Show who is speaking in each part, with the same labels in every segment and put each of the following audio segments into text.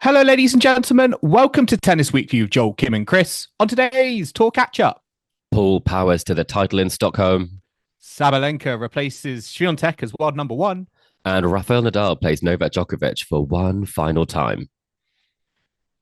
Speaker 1: Hello, ladies and gentlemen. Welcome to Tennis Weekly with Joel, Kim, and Chris. On today's Tour Catch-Up,
Speaker 2: Paul Powers to the title in Stockholm.
Speaker 1: Sabalenka replaces Swiatek as world number one.
Speaker 2: And Rafael Nadal plays Novak Djokovic for one final time.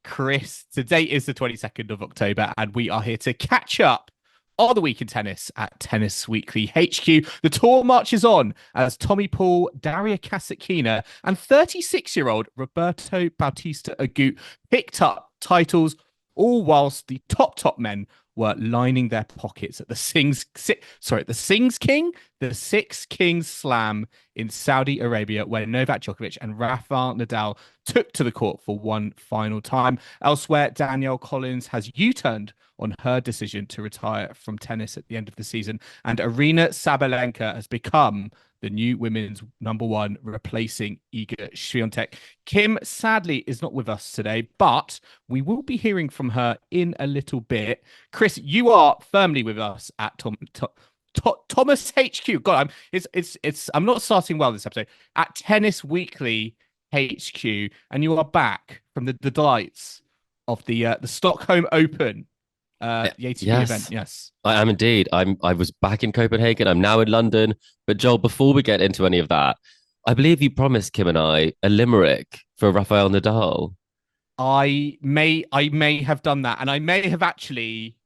Speaker 1: Chris, today is the 22nd of October, and we are here to catch up on the week in tennis at Tennis Weekly HQ. The tour marches on as Tommy Paul, Daria Kasatkina, and 36-year-old Roberto Bautista Agut picked up titles, all whilst the top men were lining their pockets at the Six Kings Slam in Saudi Arabia, where Novak Djokovic and Rafael Nadal took to the court for one final time. Elsewhere, Danielle Collins has U-turned on her decision to retire from tennis at the end of the season, and Aryna Sabalenka has become the new women's number one, replacing Iga Swiatek. Kim, sadly, is not with us today, but we will be hearing from her in a little bit. Chris, you are firmly with us at Thomas HQ. God, I'm not starting well this episode. At Tennis Weekly HQ, and you are back from the delights of the Stockholm Open. The ATP event, yes.
Speaker 2: I am indeed. I was back in Copenhagen. I'm now in London. But Joel, before we get into any of that, I believe you promised Kim and I a limerick for Rafael Nadal.
Speaker 1: I may have done that, and I may have actually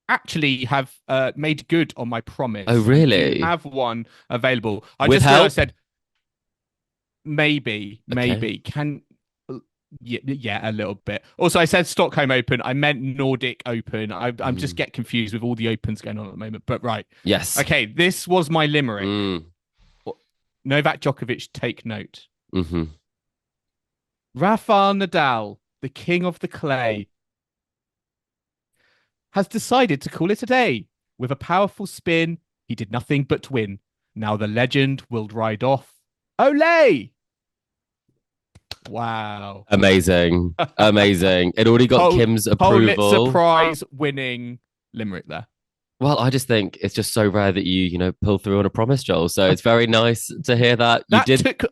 Speaker 1: have made good on my promise.
Speaker 2: Oh, really?
Speaker 1: I have one available.
Speaker 2: With help?
Speaker 1: I said maybe. Can Yeah, a little bit. Also, I said Stockholm Open. I meant Nordic Open. I'm just get confused with all the Opens going on at the moment. But right.
Speaker 2: Yes.
Speaker 1: Okay, this was my limerick. Novak Djokovic, take note.
Speaker 2: Mm-hmm.
Speaker 1: Rafael Nadal, the king of the clay, has decided to call it a day. With a powerful spin, he did nothing but win. Now the legend will ride off. Olay! Wow.
Speaker 2: Amazing. It already got Kim's approval.
Speaker 1: Pulitzer Prize winning limerick there.
Speaker 2: Well, I just think it's just so rare that you pull through on a promise, Joel. So it's very nice to hear that.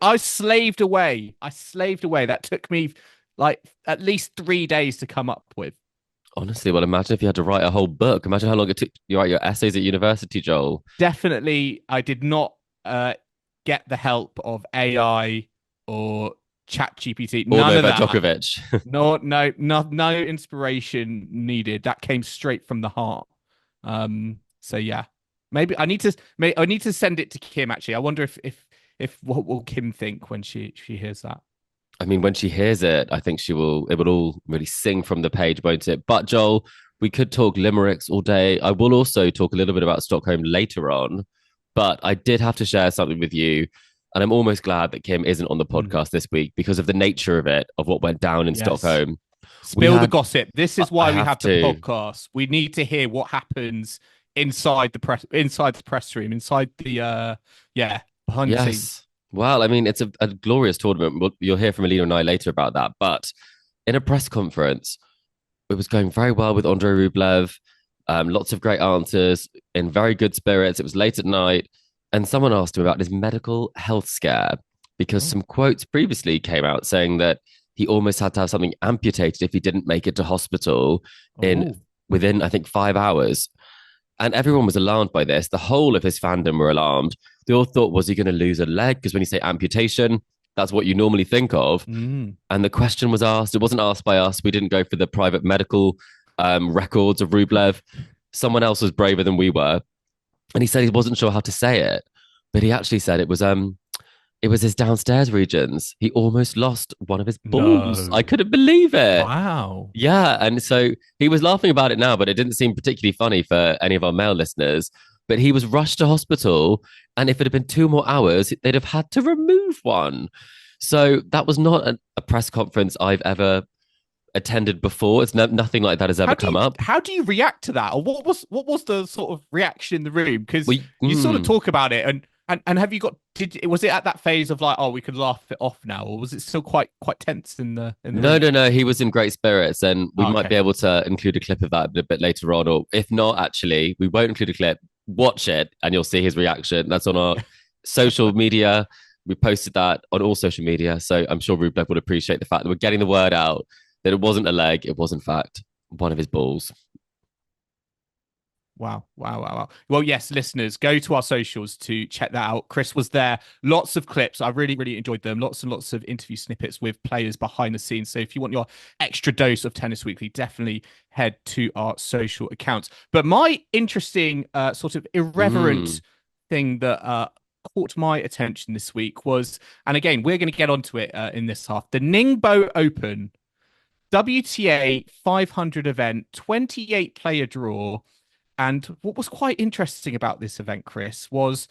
Speaker 1: I slaved away. That took me like at least 3 days to come up with.
Speaker 2: Honestly, well, imagine if you had to write a whole book. Imagine how long it took you write your essays at university, Joel.
Speaker 1: Definitely, I did not get the help of AI or ChatGPT. None of that.
Speaker 2: Djokovic.
Speaker 1: No inspiration needed. That came straight from the heart. So yeah, maybe I need to send it to Kim. Actually, I wonder if what will Kim think when she hears that.
Speaker 2: I mean, when she hears it, I think it will all really sing from the page, won't it? But Joel, we could talk limericks all day. I will also talk a little bit about Stockholm later on, but I did have to share something with you. And I'm almost glad that Kim isn't on the podcast this week because of the nature of it, of what went down in Stockholm.
Speaker 1: Spill the gossip. This is why we have the podcast. We need to hear what happens inside the press room, inside the behind the scenes.
Speaker 2: Well, I mean, it's a glorious tournament. You'll hear from Alina and I later about that. But in a press conference, it was going very well with Andrei Rublev. Lots of great answers, in very good spirits. It was late at night. And someone asked him about his medical health scare because some quotes previously came out saying that he almost had to have something amputated if he didn't make it to hospital within, I think, 5 hours. And everyone was alarmed by this. The whole of his fandom were alarmed. They all thought, was he going to lose a leg? Because when you say amputation, that's what you normally think of. And the question was asked. It wasn't asked by us. We didn't go for the private medical records of Rublev. Someone else was braver than we were. And he said he wasn't sure how to say it. But he actually said it was his downstairs regions. He almost lost one of his balls. No. I couldn't believe it.
Speaker 1: Wow.
Speaker 2: Yeah. And so he was laughing about it now, but it didn't seem particularly funny for any of our male listeners. But he was rushed to hospital. And if it had been 2 more hours, they'd have had to remove one. So that was not a press conference I've ever attended before. It's nothing like that has ever come up.
Speaker 1: How do you react to that? Or what was the sort of reaction in the room? Because you sort of talk about it and have you got was it at that phase of like, oh, we could laugh it off now, or was it still quite tense in the
Speaker 2: No, he was in great spirits, and we might be able to include a clip of that a bit later on, or if not, actually we won't include a clip. Watch it and you'll see his reaction. That's on our social media. We posted that on all social media. So I'm sure Rublev would appreciate the fact that we're getting the word out that it wasn't a leg. It was, in fact, one of his balls.
Speaker 1: Wow, wow, wow, wow. Well, yes, listeners, go to our socials to check that out. Chris was there. Lots of clips. I really, really enjoyed them. Lots and lots of interview snippets with players behind the scenes. So if you want your extra dose of Tennis Weekly, definitely head to our social accounts. But my interesting, sort of irreverent
Speaker 2: Mm,
Speaker 1: thing that caught my attention this week was, and again, we're going to get onto it in this half, the Ningbo Open WTA 500 event, 28 player draw. And what was quite interesting about this event, Chris, was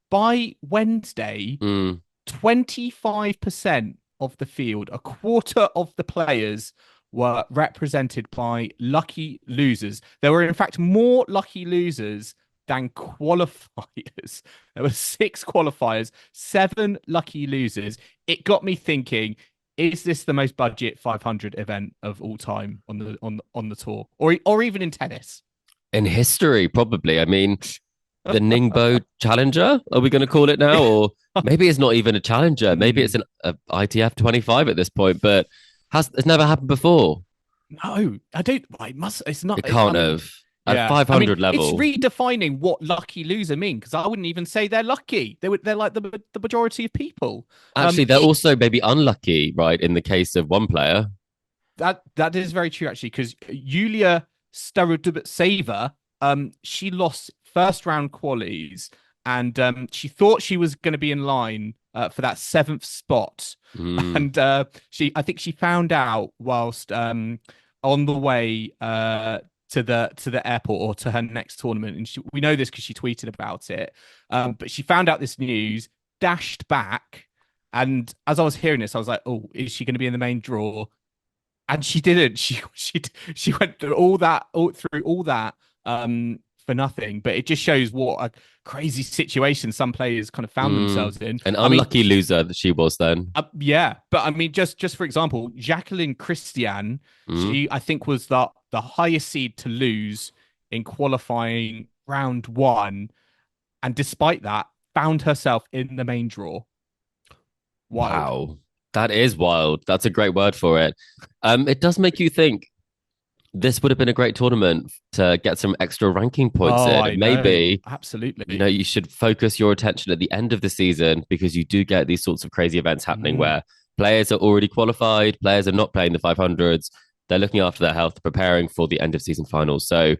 Speaker 1: by Wednesday,
Speaker 2: mm.
Speaker 1: 25% of the field, a quarter of the players were represented by lucky losers. There were, in fact, more lucky losers than qualifiers. There were six qualifiers, seven lucky losers. It got me thinking, is this the most budget 500 event of all time on the tour, or even in tennis?
Speaker 2: In history, probably. I mean, the Ningbo Challenger, are we going to call it now? Or maybe it's not even a challenger. Maybe it's
Speaker 1: Hmm.
Speaker 2: an ITF 25 at this point, but it's never happened before.
Speaker 1: No, I don't. Well, it must. It's not.
Speaker 2: It can't
Speaker 1: I mean,
Speaker 2: have. At
Speaker 1: yeah. I mean,
Speaker 2: 500
Speaker 1: it's
Speaker 2: level,
Speaker 1: redefining what lucky loser mean because I wouldn't even say they're lucky. They're like the majority of people.
Speaker 2: actually, they're
Speaker 1: It
Speaker 2: also maybe unlucky, right? In the case of one player.
Speaker 1: that is very true actually because Yulia Starodubtseva, she lost first round qualies and she thought she was going to be in line for that seventh spot,
Speaker 2: Mm,
Speaker 1: and I think she found out whilst on the way to the airport or to her next tournament, and we know this because she tweeted about it. But she found out this news, dashed back, and as I was hearing this, I was like, "Oh, is she going to be in the main draw?" And she didn't. She went through all that for nothing. But it just shows what a crazy situation some players kind of found
Speaker 2: mm.
Speaker 1: themselves in.
Speaker 2: An
Speaker 1: I mean,
Speaker 2: unlucky loser that she was then.
Speaker 1: yeah, but I mean, just for example, Jacqueline Christian,
Speaker 2: Mm.
Speaker 1: she I think was the highest seed to lose in qualifying round one, and despite that, found herself in the main draw. Wild.
Speaker 2: Wow. That is wild. That's a great word for it. It does make you think this would have been a great tournament to get some extra ranking points
Speaker 1: Oh,
Speaker 2: in.
Speaker 1: I know.
Speaker 2: Maybe,
Speaker 1: Absolutely.
Speaker 2: you should focus your attention at the end of the season because you do get these sorts of crazy events happening
Speaker 1: Mm.
Speaker 2: where players are already qualified, players are not playing the 500s, they're looking after their health, preparing for the end of season finals. So,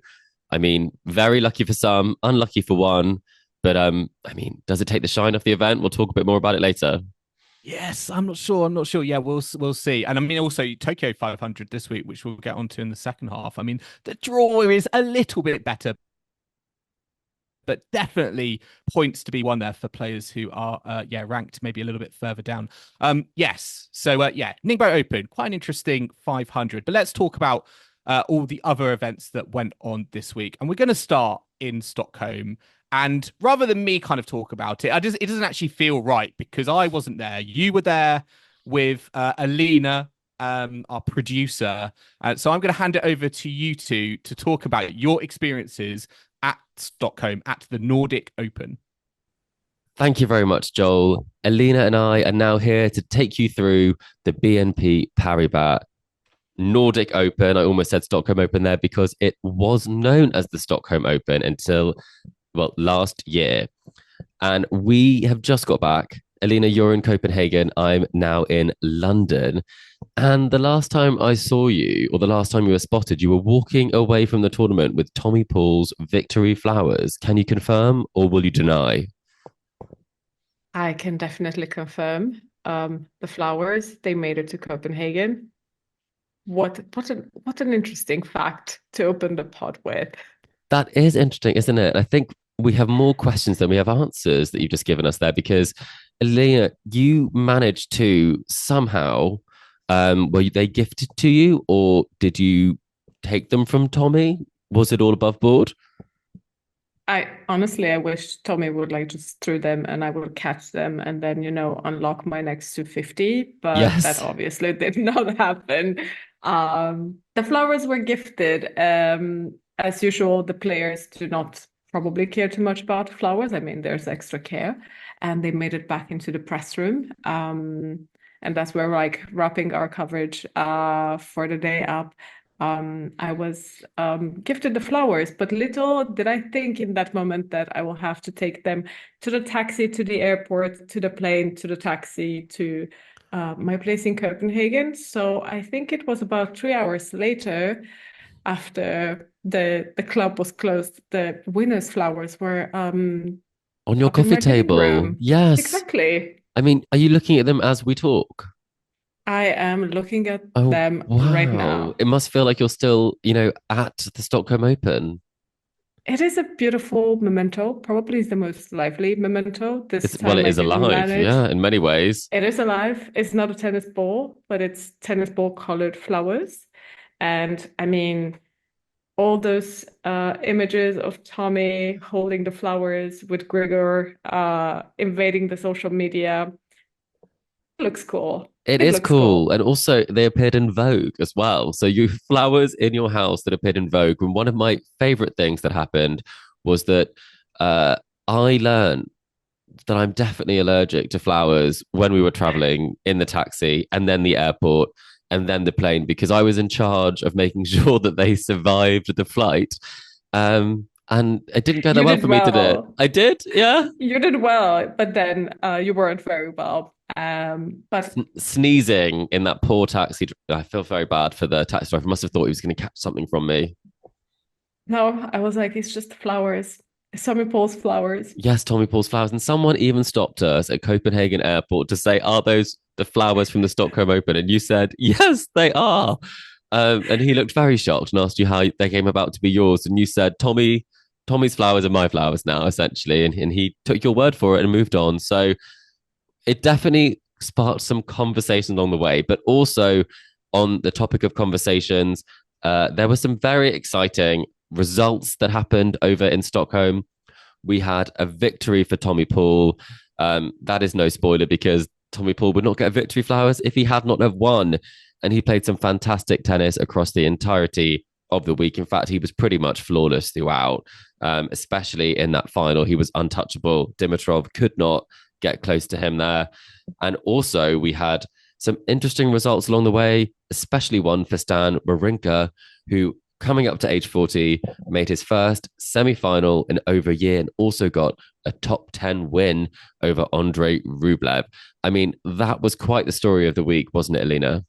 Speaker 2: I mean, very lucky for some, unlucky for one. But I mean, does it take the shine off the event? We'll talk a bit more about it later.
Speaker 1: Yes, I'm not sure. I'm not sure. Yeah, we'll see. And I mean, also Tokyo 500 this week, which we'll get onto in the second half. I mean, the draw is a little bit better, but definitely points to be won there for players who are yeah, ranked maybe a little bit further down. Yes. So yeah, Ningbo Open, quite an interesting 500. But let's talk about all the other events that went on this week, and we're going to start in Stockholm. And rather than me kind of talk about it, it doesn't actually feel right because I wasn't there. You were there with Alina, our producer. So I'm going to hand it over to you two to talk about your experiences at Stockholm at the Nordic Open.
Speaker 2: Thank you very much, Joel. Alina and I are now here to take you through the BNP Paribas Nordic Open. I almost said Stockholm Open there because it was known as the Stockholm Open until, well, last year. And we have just got back. Alina, you're in Copenhagen. I'm now in London. And the last time I saw you, or the last time you were spotted, you were walking away from the tournament with Tommy Paul's victory flowers. Can you confirm or will you deny?
Speaker 3: I can definitely confirm. The flowers, they made it to Copenhagen. What an interesting fact to open the pod with.
Speaker 2: That is interesting, isn't it? I think we have more questions than we have answers that you've just given us there because, Leah, you managed to somehow, were they gifted to you or did you take them from Tommy? Was it all above board?
Speaker 3: I wish Tommy would like just throw them and I would catch them and then, unlock my next 250, but that
Speaker 2: Yes.
Speaker 3: obviously did not happen. The flowers were gifted. As usual, the players do not probably care too much about flowers. I mean, there's extra care, and they made it back into the press room. And that's where we're like wrapping our coverage for the day up. I was gifted the flowers, but little did I think in that moment that I will have to take them to the taxi, to the airport, to the plane, to the taxi, to my place in Copenhagen. So I think it was about 3 hours later, after the club was closed, the winners' flowers were
Speaker 2: On your
Speaker 3: up in
Speaker 2: coffee
Speaker 3: my living
Speaker 2: table.
Speaker 3: room.
Speaker 2: Yes.
Speaker 3: Exactly.
Speaker 2: I mean, are you looking at them as we talk?
Speaker 3: I am looking at
Speaker 2: Oh,
Speaker 3: them right
Speaker 2: wow.
Speaker 3: now.
Speaker 2: It must feel like you're still, at the Stockholm Open.
Speaker 3: It is a beautiful memento, probably the most lively memento. This
Speaker 2: Well,
Speaker 3: time
Speaker 2: it
Speaker 3: I
Speaker 2: is
Speaker 3: didn't
Speaker 2: alive.
Speaker 3: manage.
Speaker 2: Yeah, in many ways.
Speaker 3: It is alive. It's not a tennis ball, but it's tennis ball colored flowers. And I mean, all those images of Tommy holding the flowers with Grigor invading the social media. It looks cool.
Speaker 2: It
Speaker 3: It
Speaker 2: is
Speaker 3: looks
Speaker 2: cool.
Speaker 3: cool.
Speaker 2: And also, they appeared in Vogue as well. So, you flowers in your house that appeared in Vogue. And one of my favorite things that happened was that uh, I learned that I'm definitely allergic to flowers when we were traveling in the taxi and then the airport and then the plane because I was in charge of making sure that they survived the flight. And it didn't go that
Speaker 3: You
Speaker 2: well
Speaker 3: did
Speaker 2: for me, did it?
Speaker 3: well.
Speaker 2: I did, yeah.
Speaker 3: You did well, but then you weren't very well. But
Speaker 2: Sneezing in that poor taxi. I feel very bad for the taxi driver. Must have thought he was going to catch something from me.
Speaker 3: no, I was like, it's just flowers. Summer Paul's flowers.
Speaker 2: Yes, Tommy Paul's flowers. And someone even stopped us at Copenhagen Airport to say, are those the flowers from the Stockholm Open? And you said, yes, they are. And he looked very shocked and asked you how they came about to be yours. And you said, Tommy's flowers are my flowers now, essentially. And he took your word for it and moved on. So it definitely sparked some conversations along the way. But also on the topic of conversations, there were some very exciting results that happened over in Stockholm. We had a victory for Tommy Paul. That is no spoiler because Tommy Paul would not get a victory flowers if he had not have won. And he played some fantastic tennis across the entirety of the week. In fact, he was pretty much flawless throughout, especially in that final. He was untouchable. Dimitrov could not get close to him there. And also, we had some interesting results along the way, especially one for Stan Wawrinka, who coming up to age 40, made his first semi-final in over a year and also got a top 10 win over Andrei Rublev. I mean, that was quite the story of the week, wasn't it, Alina?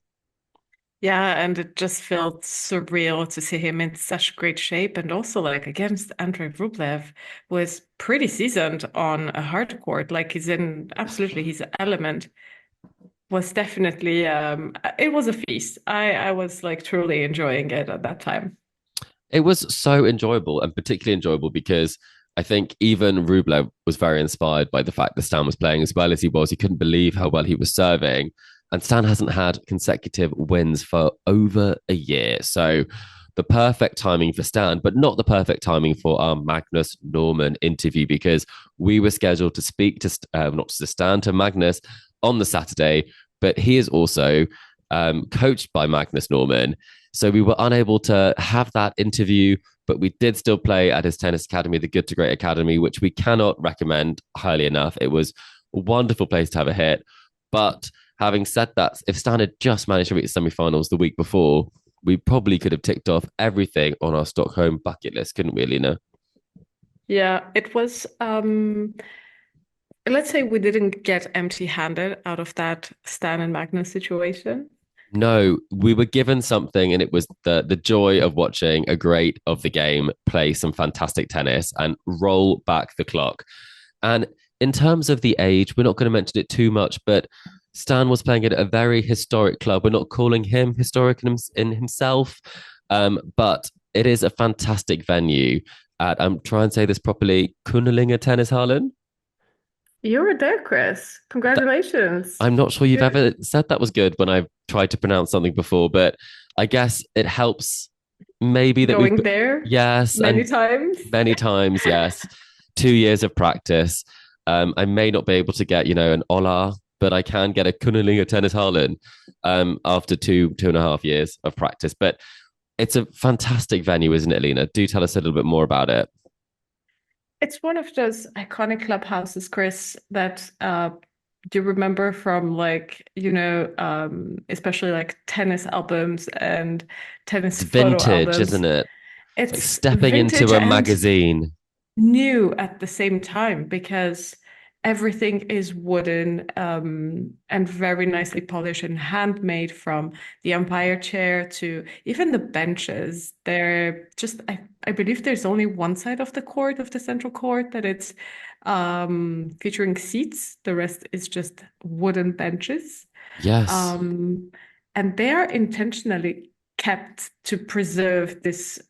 Speaker 3: Yeah, and it just felt surreal to see him in such great shape. And also, like against Andrei Rublev, was pretty seasoned on a hard court. Like he's in absolutely his element. Was definitely it was a feast. I was like truly enjoying it at that time.
Speaker 2: It was so enjoyable and particularly enjoyable because I think even Rublev was very inspired by the fact that Stan was playing as well as he was. He couldn't believe how well he was serving. And Stan hasn't had consecutive wins for over a year. So the perfect timing for Stan, but not the perfect timing for our Magnus Norman interview because we were scheduled to speak to, not to Stan, to Magnus on the Saturday, but he is also coached by Magnus Norman. So we were unable to have that interview, but we did still play at his tennis academy, the Good to Great Academy, which we cannot recommend highly enough. It was a wonderful place to have a hit. But having said that, if Stan had just managed to reach the semi-finals the week before, we probably could have ticked off everything on our Stockholm bucket list, couldn't we, Alina?
Speaker 3: Yeah, it was let's say we didn't get empty-handed out of that Stan and Magnus situation.
Speaker 2: No, we were given something, and it was the joy of watching a great of the game play some fantastic tennis and roll back the clock. And in terms of the age, we're not going to mention it too much, but Stan was playing at a very historic club. We're not calling him historic in himself, but it is a fantastic venue at, I'm trying to say this properly, Kunlinga Tennishallen.
Speaker 3: You were there, Chris. Congratulations.
Speaker 2: I'm not sure you've
Speaker 3: Good.
Speaker 2: ever said that was good when I've tried to pronounce something before, but I guess it helps maybe that
Speaker 3: Going there
Speaker 2: yes,
Speaker 3: many
Speaker 2: and
Speaker 3: times.
Speaker 2: many times, yes. 2 years of practice. I may not be able to get, an Ola, but I can get a Kunlinga Tennishallen after 2.5 years of practice. But it's a fantastic venue, isn't it, Lena? Do tell us a little bit more about it.
Speaker 3: It's one of those iconic clubhouses, Chris, that do you remember from like, especially like tennis albums and
Speaker 2: It's
Speaker 3: tennis photo
Speaker 2: vintage, isn't
Speaker 3: albums.
Speaker 2: it? It's like
Speaker 3: It's
Speaker 2: stepping
Speaker 3: vintage
Speaker 2: into a
Speaker 3: and
Speaker 2: magazine.
Speaker 3: new at the same time because everything is wooden and very nicely polished and handmade from the umpire chair to even the benches. They're just, I believe there's only one side of the court, of the central court, that it's featuring seats. The rest is just wooden benches.
Speaker 2: Yes.
Speaker 3: Um, and they are intentionally kept to preserve this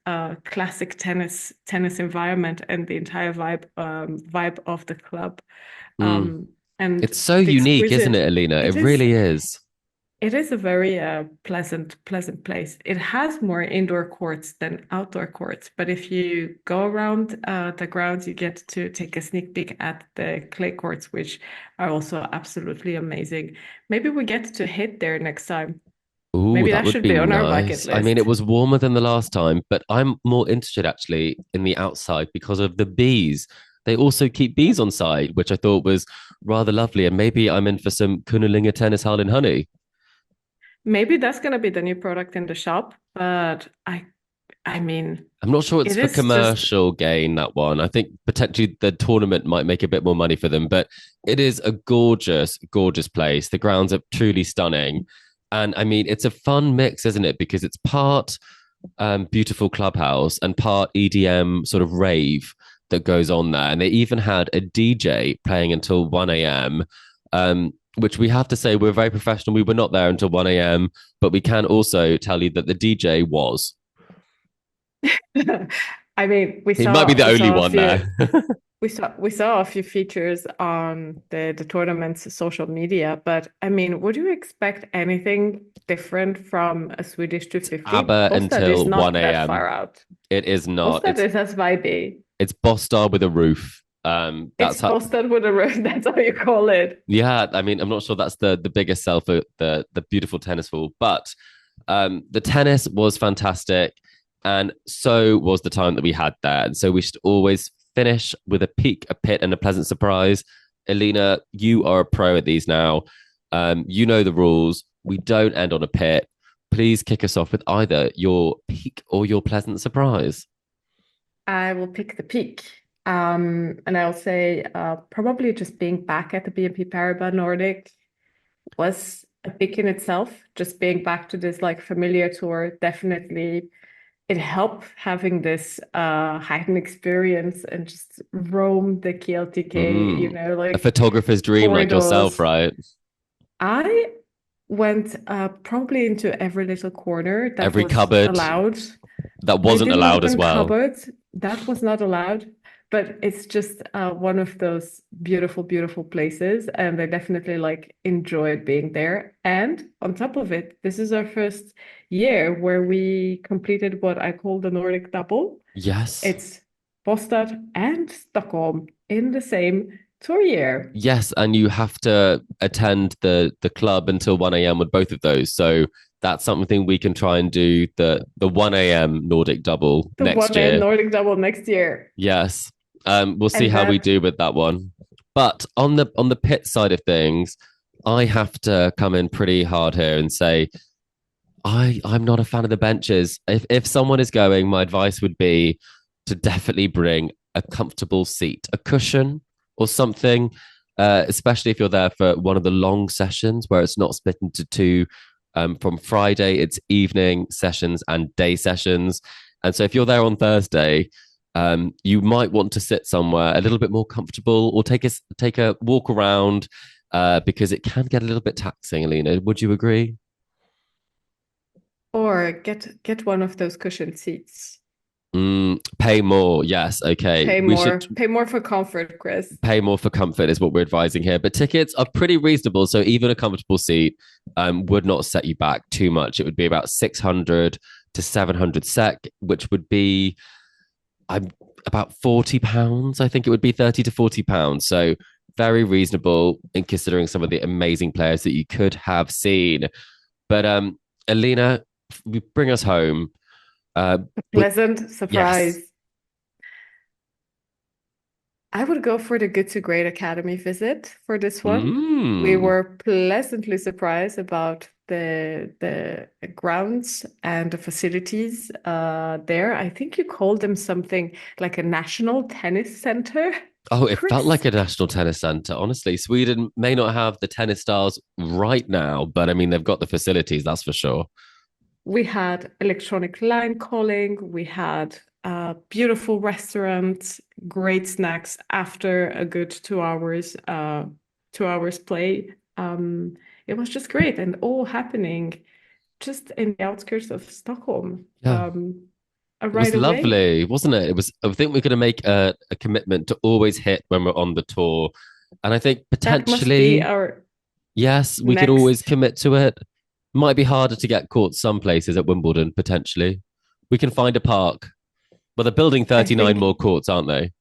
Speaker 3: classic tennis environment and the entire vibe of the club.
Speaker 2: Mm.
Speaker 3: And
Speaker 2: It's so
Speaker 3: the
Speaker 2: unique, isn't
Speaker 3: exquisite
Speaker 2: it, Alina? It
Speaker 3: it is
Speaker 2: really is.
Speaker 3: it is a very pleasant place. It has more indoor courts than outdoor courts, but if you go around the grounds, you get to take a sneak peek at the clay courts, which are also absolutely amazing. Maybe we get to hit there next time.
Speaker 2: Ooh,
Speaker 3: Maybe
Speaker 2: that
Speaker 3: that
Speaker 2: would
Speaker 3: should
Speaker 2: be
Speaker 3: be on our bucket
Speaker 2: nice. I mean, it
Speaker 3: list.
Speaker 2: was warmer than the last time, but I'm more interested actually in the outside because of the bees. They also keep bees on site, which I thought was rather lovely. And maybe I'm in for some Kunnelinga tennis hall in honey.
Speaker 3: Maybe that's gonna be the new product in the shop, but I mean,
Speaker 2: I'm not sure it's
Speaker 3: it
Speaker 2: for
Speaker 3: is just
Speaker 2: commercial gain, that one. I think potentially the tournament might make a bit more money for them, but it is a gorgeous, gorgeous place. The grounds are truly stunning. And I mean, it's a fun mix, isn't it? Because it's part beautiful clubhouse and part EDM sort of rave that goes on there. And they even had a DJ playing until 1 a.m., which we have to say we're very professional. We were not there until 1 a.m., but we can also tell you that the DJ was.
Speaker 3: I mean,
Speaker 2: He might be the
Speaker 3: we
Speaker 2: only
Speaker 3: saw a
Speaker 2: one
Speaker 3: few
Speaker 2: there.
Speaker 3: we saw a few features on the tournament's social media, but I mean, would you expect anything different from a Swedish 250?
Speaker 2: ABBA
Speaker 3: Bostad is
Speaker 2: until
Speaker 3: not
Speaker 2: 1
Speaker 3: that
Speaker 2: a.m.
Speaker 3: far out.
Speaker 2: It is not.
Speaker 3: Bostad is as vibey.
Speaker 2: It's Boss Star with a roof.
Speaker 3: It's
Speaker 2: That's how.
Speaker 3: Bostad with a roof. That's how you call it.
Speaker 2: Yeah, I mean, I'm not sure that's the biggest sell for the beautiful tennis hall, but the tennis was fantastic, and so was the time that we had there. And so we should always finish with a peak, a pit, and a pleasant surprise. Alina, you are a pro at these now. You know the rules. We don't end on a pit. Please kick us off with either your peak or your pleasant surprise.
Speaker 3: I will pick the peak. And I'll say probably just being back at the BNP Paribas Nordic was a peak in itself. Just being back to this like familiar tour, definitely it helped having this heightened experience and just roam the KLTK,
Speaker 2: A
Speaker 3: like
Speaker 2: photographer's dream like yourself,
Speaker 3: corridors.
Speaker 2: right?
Speaker 3: I went probably into every little corner that
Speaker 2: Every
Speaker 3: was
Speaker 2: cupboard
Speaker 3: allowed.
Speaker 2: that
Speaker 3: They
Speaker 2: wasn't
Speaker 3: did not
Speaker 2: allowed as
Speaker 3: open
Speaker 2: well.
Speaker 3: cupboards. That was not allowed. But it's just one of those beautiful, beautiful places. And I definitely like enjoyed being there. And on top of it, this is our first year where we completed what I call the Nordic double.
Speaker 2: Yes.
Speaker 3: It's Bostad and Stockholm in the same tour year.
Speaker 2: Yes, and you have to attend the club until 1 a.m. with both of those. So that's something we can try and do the 1 a.m. Nordic double
Speaker 3: The
Speaker 2: next
Speaker 3: one and
Speaker 2: year.
Speaker 3: Nordic double next year.
Speaker 2: Yes. We'll see
Speaker 3: And
Speaker 2: how we
Speaker 3: that
Speaker 2: do with that one. But on the pit side of things, I have to come in pretty hard here and say I'm not a fan of the benches. If someone is going, my advice would be to definitely bring a comfortable seat, a cushion or something, especially if you're there for one of the long sessions where it's not split into two. From Friday, it's evening sessions and day sessions. And so if you're there on Thursday, you might want to sit somewhere a little bit more comfortable or take a walk around because it can get a little bit taxing, Alina. Would you agree?
Speaker 3: or get one of those cushion seats.
Speaker 2: Pay more. Yes. Okay. We should
Speaker 3: Pay more for comfort, Chris.
Speaker 2: pay more for comfort is what we're advising here. But tickets are pretty reasonable. So even a comfortable seat would not set you back too much. It would be about 600 to 700 SEK, which would be about £40. I think it would be 30 to £40. So very reasonable in considering some of the amazing players that you could have seen. But Alina, bring us home. Uh,
Speaker 3: Pleasant
Speaker 2: yes,
Speaker 3: surprise. I would go for the Good to Great Academy visit for this one. We
Speaker 2: Mm.
Speaker 3: were pleasantly surprised about the grounds and the facilities there. I think you called them something like a national tennis center,
Speaker 2: Oh, it felt
Speaker 3: Chris.
Speaker 2: like a national tennis center. Honestly, Sweden may not have the tennis stars right now, but I mean, they've got the facilities, that's for sure.
Speaker 3: We had electronic line calling. We had beautiful restaurants, great snacks after a good 2 hours, 2 hours play. It was just great and all happening just in the outskirts of Stockholm.
Speaker 2: Yeah. It was
Speaker 3: Right away.
Speaker 2: lovely, wasn't it? It was, I think we're going to make a commitment to always hit when we're on the tour. And I think
Speaker 3: That must be
Speaker 2: potentially,
Speaker 3: our
Speaker 2: yes, we could always
Speaker 3: next.
Speaker 2: commit to it. Might be harder to get caught some places at Wimbledon, potentially. We can find a park. Well, they're building
Speaker 3: I
Speaker 2: 39
Speaker 3: think,
Speaker 2: more courts, aren't they?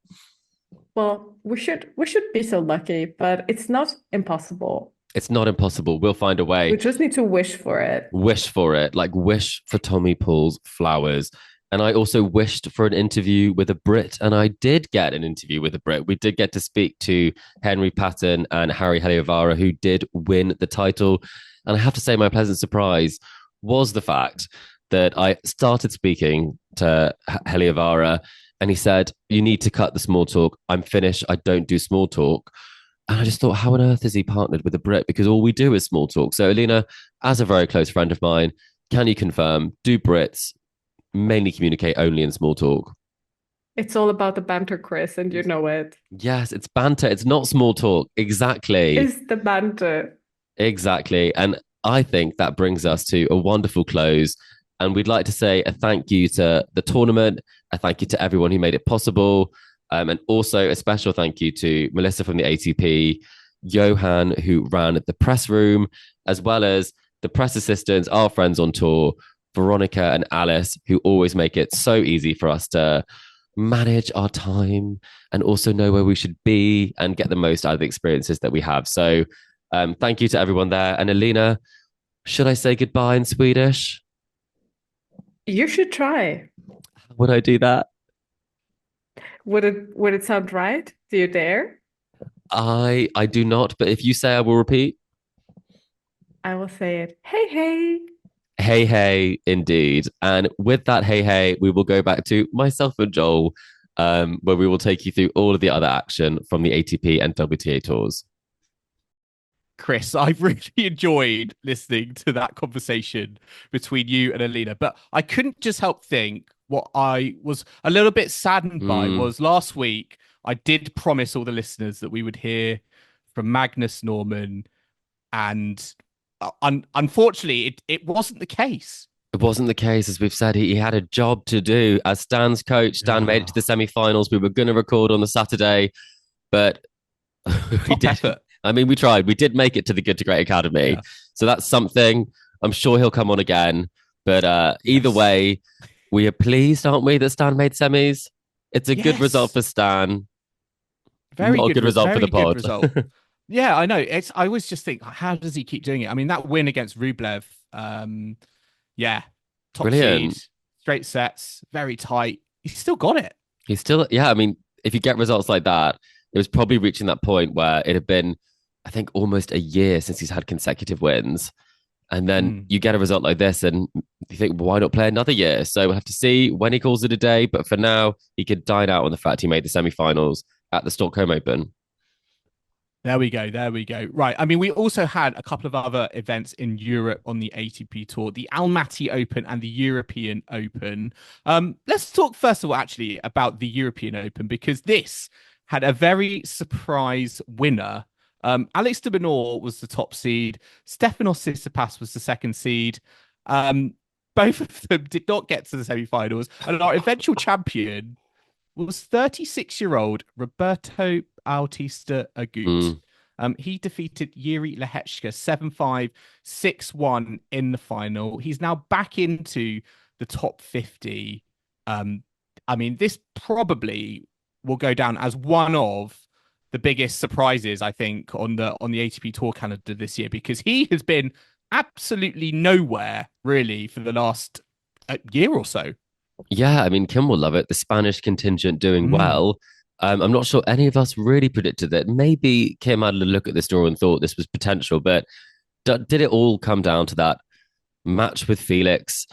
Speaker 3: well, we should be so lucky, but it's not impossible.
Speaker 2: It's not impossible. We'll find a
Speaker 3: We
Speaker 2: way.
Speaker 3: just need to wish for it.
Speaker 2: Wish for it, like wish for Tommy Paul's flowers. And I also wished for an interview with a Brit, and I did get an interview with a Brit. We did get to speak to Henry Patton and Harry Heliovara, who did win the title. And I have to say, my pleasant surprise was the fact that I started speaking to Heliovara, and he said, "You need to cut the small talk. I'm Finnish. I don't do small talk." And I just thought, how on earth has he partnered with a Brit? Because all we do is small talk. So, Alina, as a very close friend of mine, can you confirm, do Brits mainly communicate only in small talk?
Speaker 3: It's all about the banter, Chris, and you know it.
Speaker 2: Yes, it's banter. It's not small talk. Exactly.
Speaker 3: Is the banter.
Speaker 2: Exactly. And I think that brings us to a wonderful close. And we'd like to say a thank you to the tournament, a thank you to everyone who made it possible, and also a special thank you to Melissa from the ATP, Johan, who ran the press room, as well as the press assistants, our friends on tour, Veronica and Alice, who always make it so easy for us to manage our time and also know where we should be and get the most out of the experiences that we have. So thank you to everyone there. And Alina, should I say goodbye in Swedish?
Speaker 3: You should try.
Speaker 2: Would I do that?
Speaker 3: Would it sound right? Do you dare?
Speaker 2: I do not, but if you say, I will repeat.
Speaker 3: I will say it. Hey, hey.
Speaker 2: Hey, hey, indeed. And with that, hey, hey, we will go back to myself and Joel, where we will take you through all of the other action from the ATP and WTA tours.
Speaker 1: Chris, I've really enjoyed listening to that conversation between you and Alina, but I couldn't just help think what I was a little bit saddened by was last week, I did promise all the listeners that we would hear from Magnus Norman, and unfortunately, it wasn't the case.
Speaker 2: It wasn't the case, as we've said. He had a job to do as Stan's coach. Stan made it to the semi-finals. We were going to record on the Saturday, but we did.
Speaker 1: Effort.
Speaker 2: I mean, we tried. We did make it to the Good to Great Academy. Yeah. So that's something. I'm sure he'll come on again. But either way, we are pleased, aren't we, that Stan made semis? It's a good result for Stan.
Speaker 1: Very
Speaker 2: Not a good result for the pod.
Speaker 1: Result. Yeah, I know. I always just think, how does he keep doing it? I mean, that win against Rublev, top
Speaker 2: Brilliant.
Speaker 1: seed, straight sets, very tight. He's still got it.
Speaker 2: He's still, I mean, if you get results like that, it was probably reaching that point where it had been, I think, almost a year since he's had consecutive wins. And then you get a result like this and you think, well, why not play another year? So we'll have to see when he calls it a day. But for now, he could dine out on the fact he made the semi-finals at the Stockholm Open.
Speaker 1: There we go. Right. I mean, we also had a couple of other events in Europe on the ATP Tour, the Almaty Open and the European Open. Let's talk first of all, actually, about the European Open, because this had a very surprise winner. Alex de Minaur was the top seed. Stefanos Tsitsipas was the second seed. Both of them did not get to the semi-finals. And our eventual champion was 36-year-old Roberto Bautista Agut. He defeated Yuri Lehechka 7-5, 6-1 in the final. He's now back into the top 50. I mean, this probably will go down as one of the biggest surprises, I think, on the ATP Tour calendar this year, because he has been absolutely nowhere really for the last year or so.
Speaker 2: Yeah, I mean, Kim will love it. The Spanish contingent doing well. I'm not sure any of us really predicted that. Maybe Kim had a look at this draw and thought this was potential, but did it all come down to that match with Felix?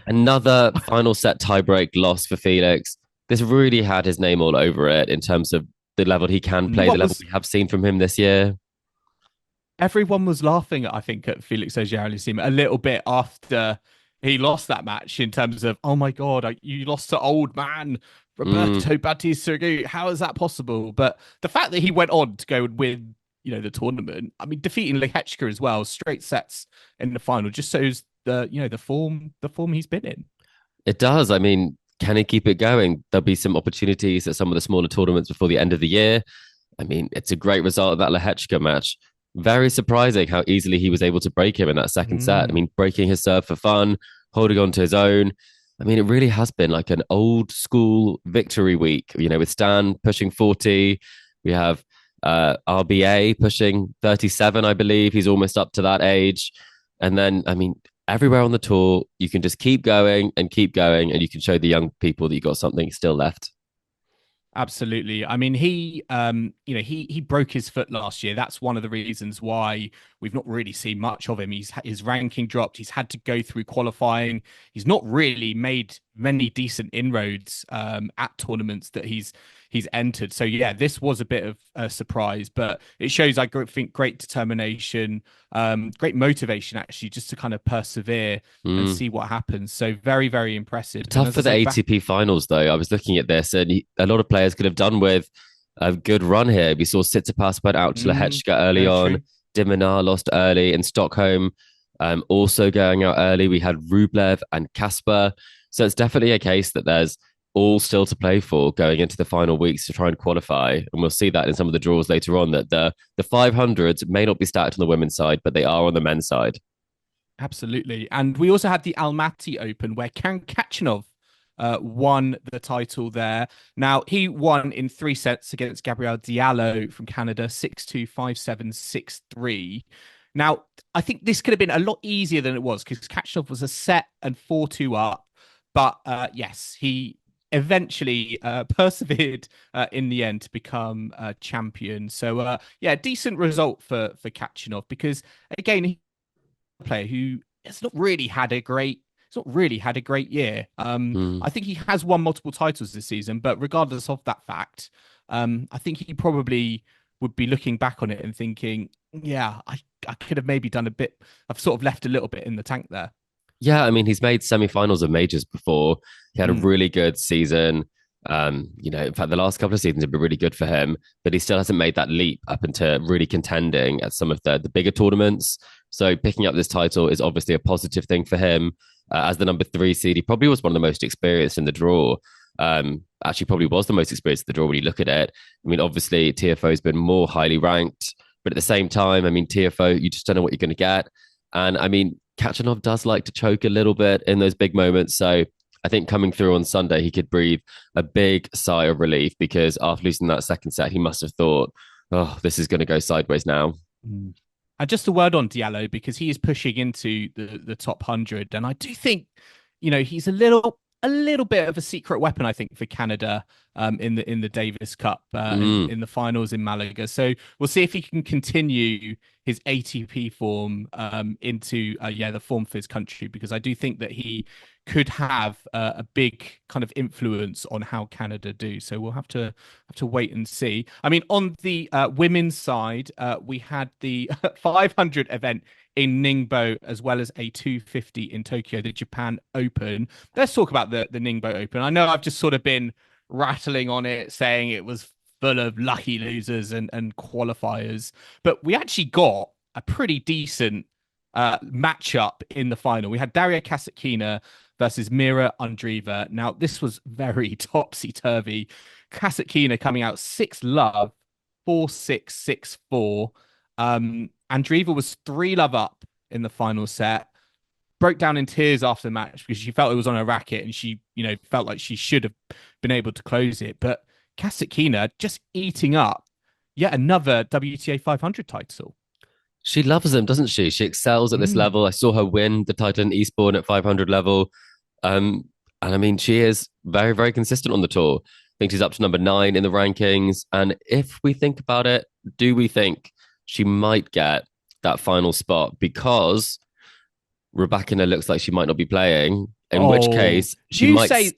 Speaker 2: Another final set tiebreak loss for Felix. This really had his name all over it in terms of the level he can play, the level we have seen from him this year.
Speaker 1: Everyone was laughing, I think, at Felix Auger-Aliassime a little bit after he lost that match in terms of, oh my God, you lost to old man Roberto Bautista Agut. How is that possible? But the fact that he went on to go and win, the tournament, I mean, defeating Lehechka as well, straight sets in the final, just shows the form he's been in.
Speaker 2: It does. I mean, can he keep it going? There'll be some opportunities at some of the smaller tournaments before the end of the year. I mean, it's a great result of that Lehechka match. Very surprising how easily he was able to break him in that second set. I mean, breaking his serve for fun, holding on to his own. I mean, it really has been like an old school victory week, with Stan pushing 40. We have RBA pushing 37, I believe. He's almost up to that age. And then, I mean, everywhere on the tour, you can just keep going, and you can show the young people that you got something still left.
Speaker 1: Absolutely. I mean, he broke his foot last year. That's one of the reasons why we've not really seen much of him. His ranking dropped. He's had to go through qualifying. He's not really made many decent inroads at tournaments that he's entered. So yeah, this was a bit of a surprise, but it shows, I think, great determination, great motivation actually, just to kind of persevere and see what happens. So very, very impressive.
Speaker 2: Tough for the ATP finals though. I was looking at this, and a lot of players could have done with a good run here. We saw Tsitsipas went out to Lehechka early on. True. De Minaur lost early in Stockholm. Also going out early, we had Rublev and Kasper. So it's definitely a case that there's all still to play for going into the final weeks to try and qualify. And we'll see that in some of the draws later on, that the 500s may not be stacked on the women's side, but they are on the men's side.
Speaker 1: Absolutely. And we also had the Almaty Open where Karen Khachanov won the title there. Now, he won in 3 sets against Gabriel Diallo from Canada, 6-2, 5-7, 6-3. Now, I think this could have been a lot easier than it was because Khachanov was a set and 4-2 up. But yes, he eventually persevered in the end to become champion. So yeah, decent result for Khachanov, because again, he's a player who has not really had a great year. I think he has won multiple titles this season, but regardless of that fact, I think he probably would be looking back on it and thinking, yeah, I could have maybe done a bit. I've sort of left a little bit in the tank there.
Speaker 2: Yeah, I mean, he's made semi-finals of majors before. He had a really good season. In fact, the last couple of seasons have been really good for him, but he still hasn't made that leap up into really contending at some of the bigger tournaments. So picking up this title is obviously a positive thing for him. As the number 3 seed, he probably was one of the most experienced in the draw. Actually, probably was the most experienced in the draw when you look at it. I mean, obviously, TFO has been more highly ranked, but at the same time, I mean, TFO, you just don't know what you're going to get. And I mean, Khachanov does like to choke a little bit in those big moments. So I think coming through on Sunday, he could breathe a big sigh of relief, because after losing that second set, he must have thought, oh, this is going to go sideways now.
Speaker 1: And just a word on Diallo, because he is pushing into the top 100. And I do think, he's a little bit of a secret weapon, I think, for Canada in the Davis Cup in the finals in Malaga. So we'll see if he can continue his ATP form into the form for his country, because I do think that he could have a big kind of influence on how Canada do. So we'll have to wait and see. I mean, on the women's side, we had the 500 event in Ningbo, as well as a 250 in Tokyo, the Japan Open. Let's talk about the Ningbo Open. I know I've just sort of been rattling on it, saying it was full of lucky losers and qualifiers, but we actually got a pretty decent matchup in the final. We had Daria Kasatkina versus Mira Andreeva. Now, this was very topsy-turvy. Kasatkina coming out 6-love, 4-6, 6-4. Andreeva was 3-love up in the final set, broke down in tears after the match because she felt it was on her racket, and she, felt like she should have been able to close it. But Kasatkina just eating up yet another WTA 500 title.
Speaker 2: She loves them, doesn't she? She excels at this level. I saw her win the title in Eastbourne at 500 level. And I mean, she is very, very consistent on the tour. think she's up to number 9 in the rankings. And if we think about it, do we think she might get that final spot? Because Rebecca looks like she might not be playing, in which case she
Speaker 1: you
Speaker 2: might.
Speaker 1: say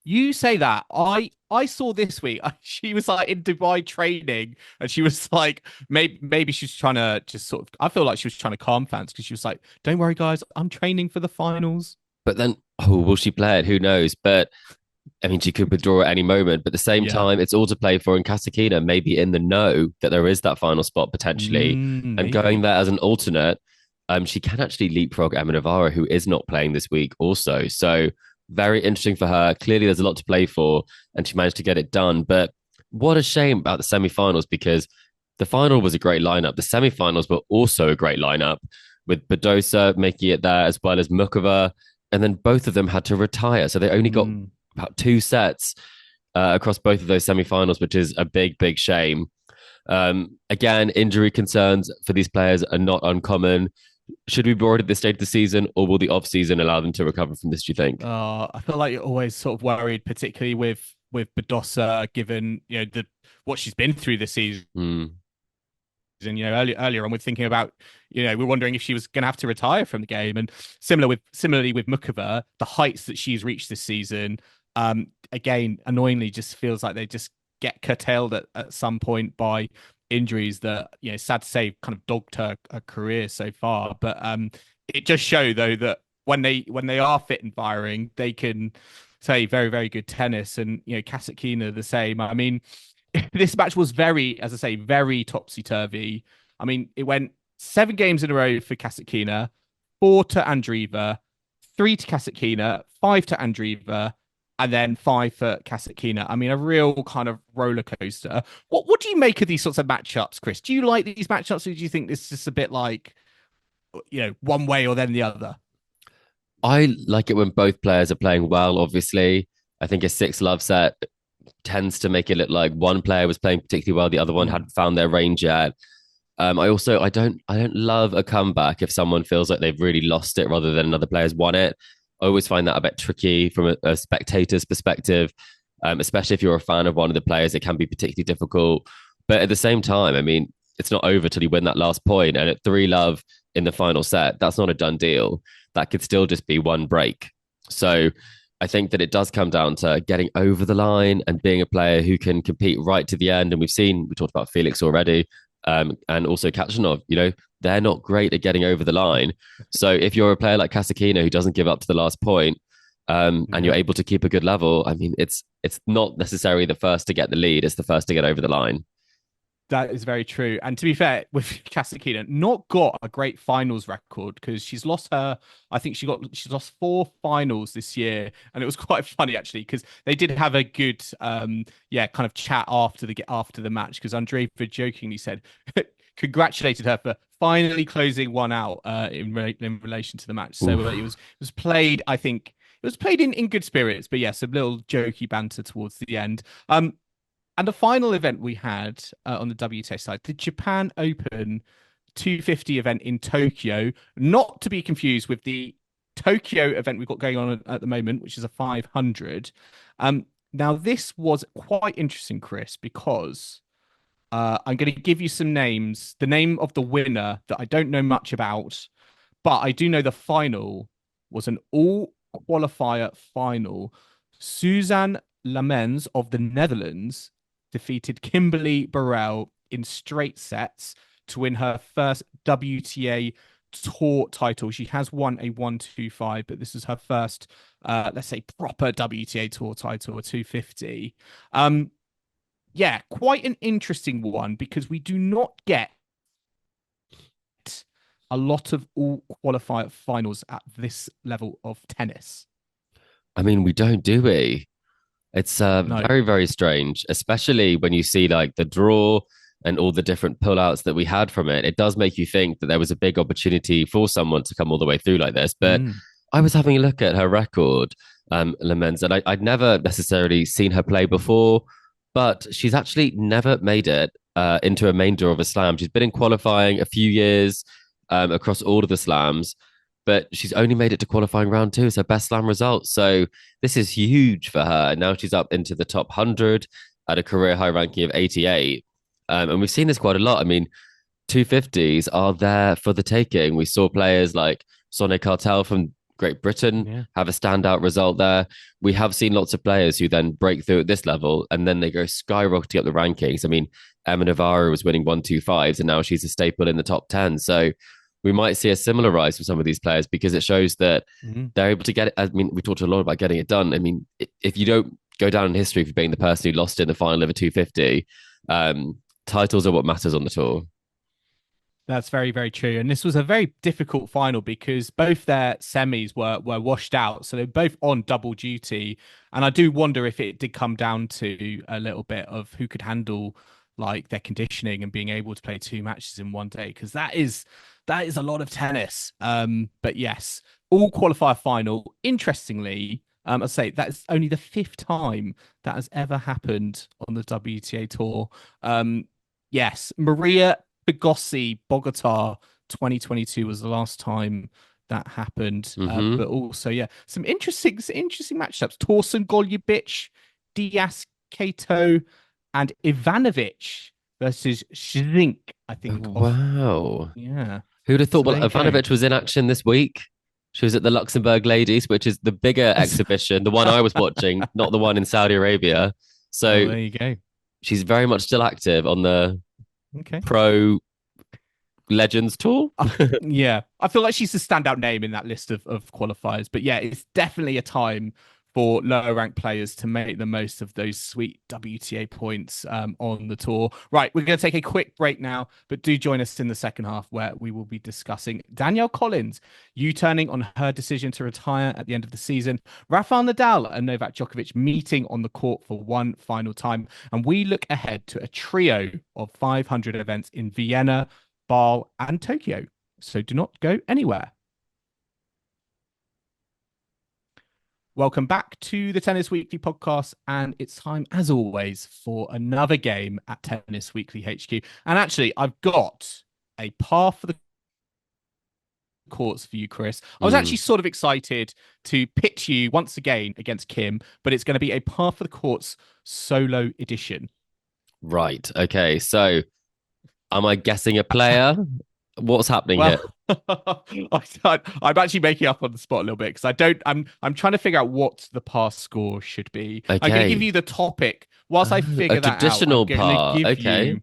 Speaker 1: you say that. I saw this week she was like in Dubai training, and she was like maybe she's trying to just sort of. I feel like she was trying to calm fans because she was like, "Don't worry, guys, I'm training for the finals."
Speaker 2: But then, will she play it? Who knows? But I mean, she could withdraw at any moment. But at the same time, it's all to play for. And Kasatkina maybe in the know that there is that final spot potentially, and going there as an alternate. She can actually leapfrog Emma Navarro, who is not playing this week also. So very interesting for her. Clearly, there's a lot to play for, and she managed to get it done. But what a shame about the semi-finals, because the final was a great lineup. The semi-finals were also a great lineup, with Badosa making it there, as well as Mukova. And then both of them had to retire. So they only got about 2 sets across both of those semi-finals, which is a big, big shame. Again, injury concerns for these players are not uncommon. Should we be worried at this stage of the season, or will the off-season allow them to recover from this, do you think?
Speaker 1: I feel like you're always sort of worried, particularly with Badosa, given what she's been through this season. And earlier on, we're thinking about we're wondering if she was going to have to retire from the game. And similarly with Mukova, the heights that she's reached this season, again, annoyingly, just feels like they just get curtailed at some point by injuries that, sad to say, kind of dogged her career so far. But it just shows, though, that when they are fit and firing, they can play very, very good tennis. And Kasatkina the same. I mean, this match was very, as I say, very topsy-turvy. I mean, it went 7 games in a row for Kasatkina, 4 to Andreeva, 3 to Kasatkina, 5 to Andreeva, and then 5 for Kasatkina. I mean, a real kind of roller coaster. What do you make of these sorts of matchups, Chris? Do you like these matchups, or do you think this is just a bit like, one way or then the other?
Speaker 2: I like it when both players are playing well, obviously. I think a 6-love set tends to make it look like one player was playing particularly well, the other one hadn't found their range yet. I don't love a comeback if someone feels like they've really lost it rather than another player's won it. I always find that a bit tricky from a spectator's perspective, especially if you're a fan of one of the players. It can be particularly difficult. But at the same time, I mean, it's not over till you win that last point. And at 3-love in the final set, that's not a done deal. That could still just be one break. So I think that it does come down to getting over the line and being a player who can compete right to the end. And we talked about Felix already, and also Kachanov, they're not great at getting over the line. So if you're a player like Kasatkina who doesn't give up to the last point, and you're able to keep a good level, I mean, it's not necessarily the first to get the lead, it's the first to get over the line.
Speaker 1: That is very true. And to be fair, with Kasatkina, not got a great finals record, because she's lost she's lost 4 finals this year. And it was quite funny, actually, because they did have a good, kind of chat after the match, because Andreeva jokingly said, congratulated her for finally closing one out in relation to the match. So it was played, I think, it was played in good spirits, but yes, a little jokey banter towards the end. And the final event we had on the WTA side, the Japan Open 250 event in Tokyo, not to be confused with the Tokyo event we've got going on at the moment, which is a 500. Now, this was quite interesting, Chris, because I'm going to give you some names. The name of the winner that I don't know much about, but I do know the final was an all-qualifier final. Suzanne Lamens of the Netherlands defeated Kimberly Burrell in straight sets to win her first WTA Tour title. She has won a 125, but this is her first, let's say, proper WTA Tour title, a 250. Quite an interesting one, because we do not get a lot of all qualifier finals at this level of tennis.
Speaker 2: I mean, we don't, do we? It's very, very strange, especially when you see like the draw and all the different pullouts that we had from it. It does make you think that there was a big opportunity for someone to come all the way through like this. But I was having a look at her record, Lamens, and I'd never necessarily seen her play before, but she's actually never made it into a main draw of a slam. She's been in qualifying a few years across all of the slams. but she's only made it to qualifying round two. It's her best slam result. So this is huge for her. And now she's up into the top 100 at a career high ranking of 88. And we've seen this quite a lot. I mean, 250s are there for the taking. We saw players like Sonny Cartel from Great Britain have a standout result there. We have seen lots of players who then break through at this level and then they go skyrocketing up the rankings. I mean, Emma Navarro was winning 125s and now she's a staple in the top 10. So we might see a similar rise for some of these players because it shows that they're able to get it. I mean, we talked a lot about getting it done. I mean, if you don't go down in history for being the person who lost in the final of a 250, titles are what matters on the tour.
Speaker 1: That's very, very true. And this was a very difficult final because both their semis were washed out. So they're both on double duty. And I do wonder if it did come down to a little bit of who could handle like their conditioning and being able to play 2 matches in one day, because that is a lot of tennis. But yes, all qualifier final. Interestingly, I say that's only the 5th time that has ever happened on the WTA Tour. Yes, Maria Pigossi, Bogota 2022 was the last time that happened. But also, yeah, some interesting matchups. Torsen Golubich, Diaz Kato, and Ivanovic versus Schzink, I think.
Speaker 2: Wow.
Speaker 1: Yeah.
Speaker 2: Who'd have thought?
Speaker 1: So
Speaker 2: Well, Ivanovic was in action this week. She was at the Luxembourg Ladies, which is the bigger exhibition, the one I was watching, not the one in Saudi Arabia. So
Speaker 1: there you go.
Speaker 2: She's very much still active on the Pro Legends Tour.
Speaker 1: Yeah, I feel like she's the standout name in that list of qualifiers. But yeah, it's definitely a time for lower ranked players to make the most of those sweet WTA points on the tour. Right, we're going to take a quick break now, but do join us in the second half where we will be discussing Danielle Collins U-turning on her decision to retire at the end of the season, Rafael Nadal and Novak Djokovic meeting on the court for one final time, and we look ahead to a trio of 500 events in Vienna, Basel, and Tokyo. So do not go anywhere. Welcome back to the Tennis Weekly podcast, and it's time, as always, for another game at Tennis Weekly HQ. And actually, I've got a par for the courts for you, Chris. I was actually sort of excited to pitch you once again against Kim, but it's going to be a par for the courts solo edition.
Speaker 2: Right. Okay. So, am I guessing a player? What's happening here?
Speaker 1: I'm actually making up on the spot a little bit because I'm trying to figure out what the par score should be.
Speaker 2: Okay.
Speaker 1: I'm going to give you the topic whilst I figure that out.
Speaker 2: A traditional par. Okay.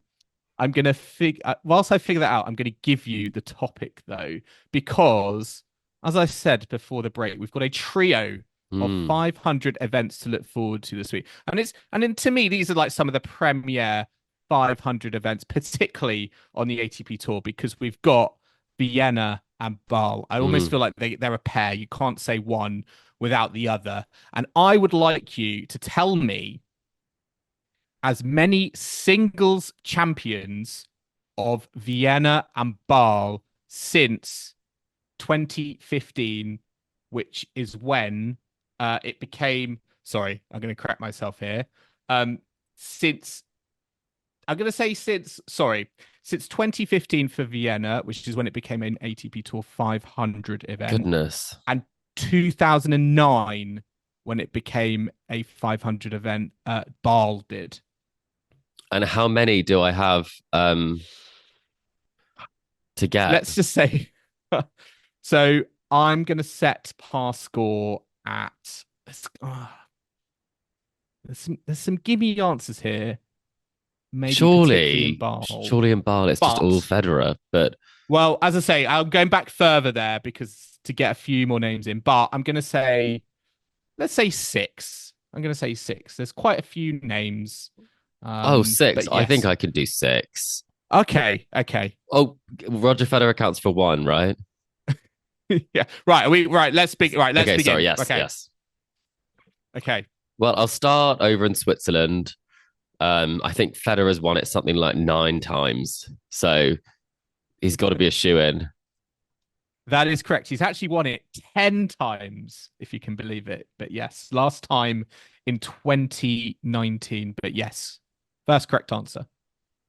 Speaker 1: Whilst I figure that out, I'm going to give you the topic though, because as I said before the break, we've got a trio of 500 events to look forward to this week. And to me, these are like some of the premier 500 events, particularly on the ATP Tour, because we've got Vienna and Basel. I almost feel like they're a pair. You can't say one without the other. And I would like you to tell me as many singles champions of Vienna and Basel since 2015, which is when it became... Sorry, I'm going to correct myself here. Since 2015 for Vienna, which is when it became an ATP Tour 500 event.
Speaker 2: Goodness.
Speaker 1: And 2009 when it became a 500 event, Basel did.
Speaker 2: And how many do I have to get?
Speaker 1: Let's just say. So I'm going to set par score at... There's some gimme answers here. Maybe
Speaker 2: surely in Basel it's just all Federer, but
Speaker 1: well, as I say, I'm going back further there because to get a few more names in, but I'm going to say, let's say 6. I'm going to say 6. There's quite a few names.
Speaker 2: 6.
Speaker 1: Yes.
Speaker 2: I think I can do 6.
Speaker 1: Okay.
Speaker 2: Oh, Roger Federer counts for 1, right?
Speaker 1: Yeah. Right. Let's begin.
Speaker 2: Okay. Sorry. Yes.
Speaker 1: Okay.
Speaker 2: Yes.
Speaker 1: Okay.
Speaker 2: Well, I'll start over in Switzerland. I think Federer's won it something like 9 times. So he's got to be a shoo-in.
Speaker 1: That is correct. He's actually won it 10 times, if you can believe it. But yes, last time in 2019. But yes, first correct answer.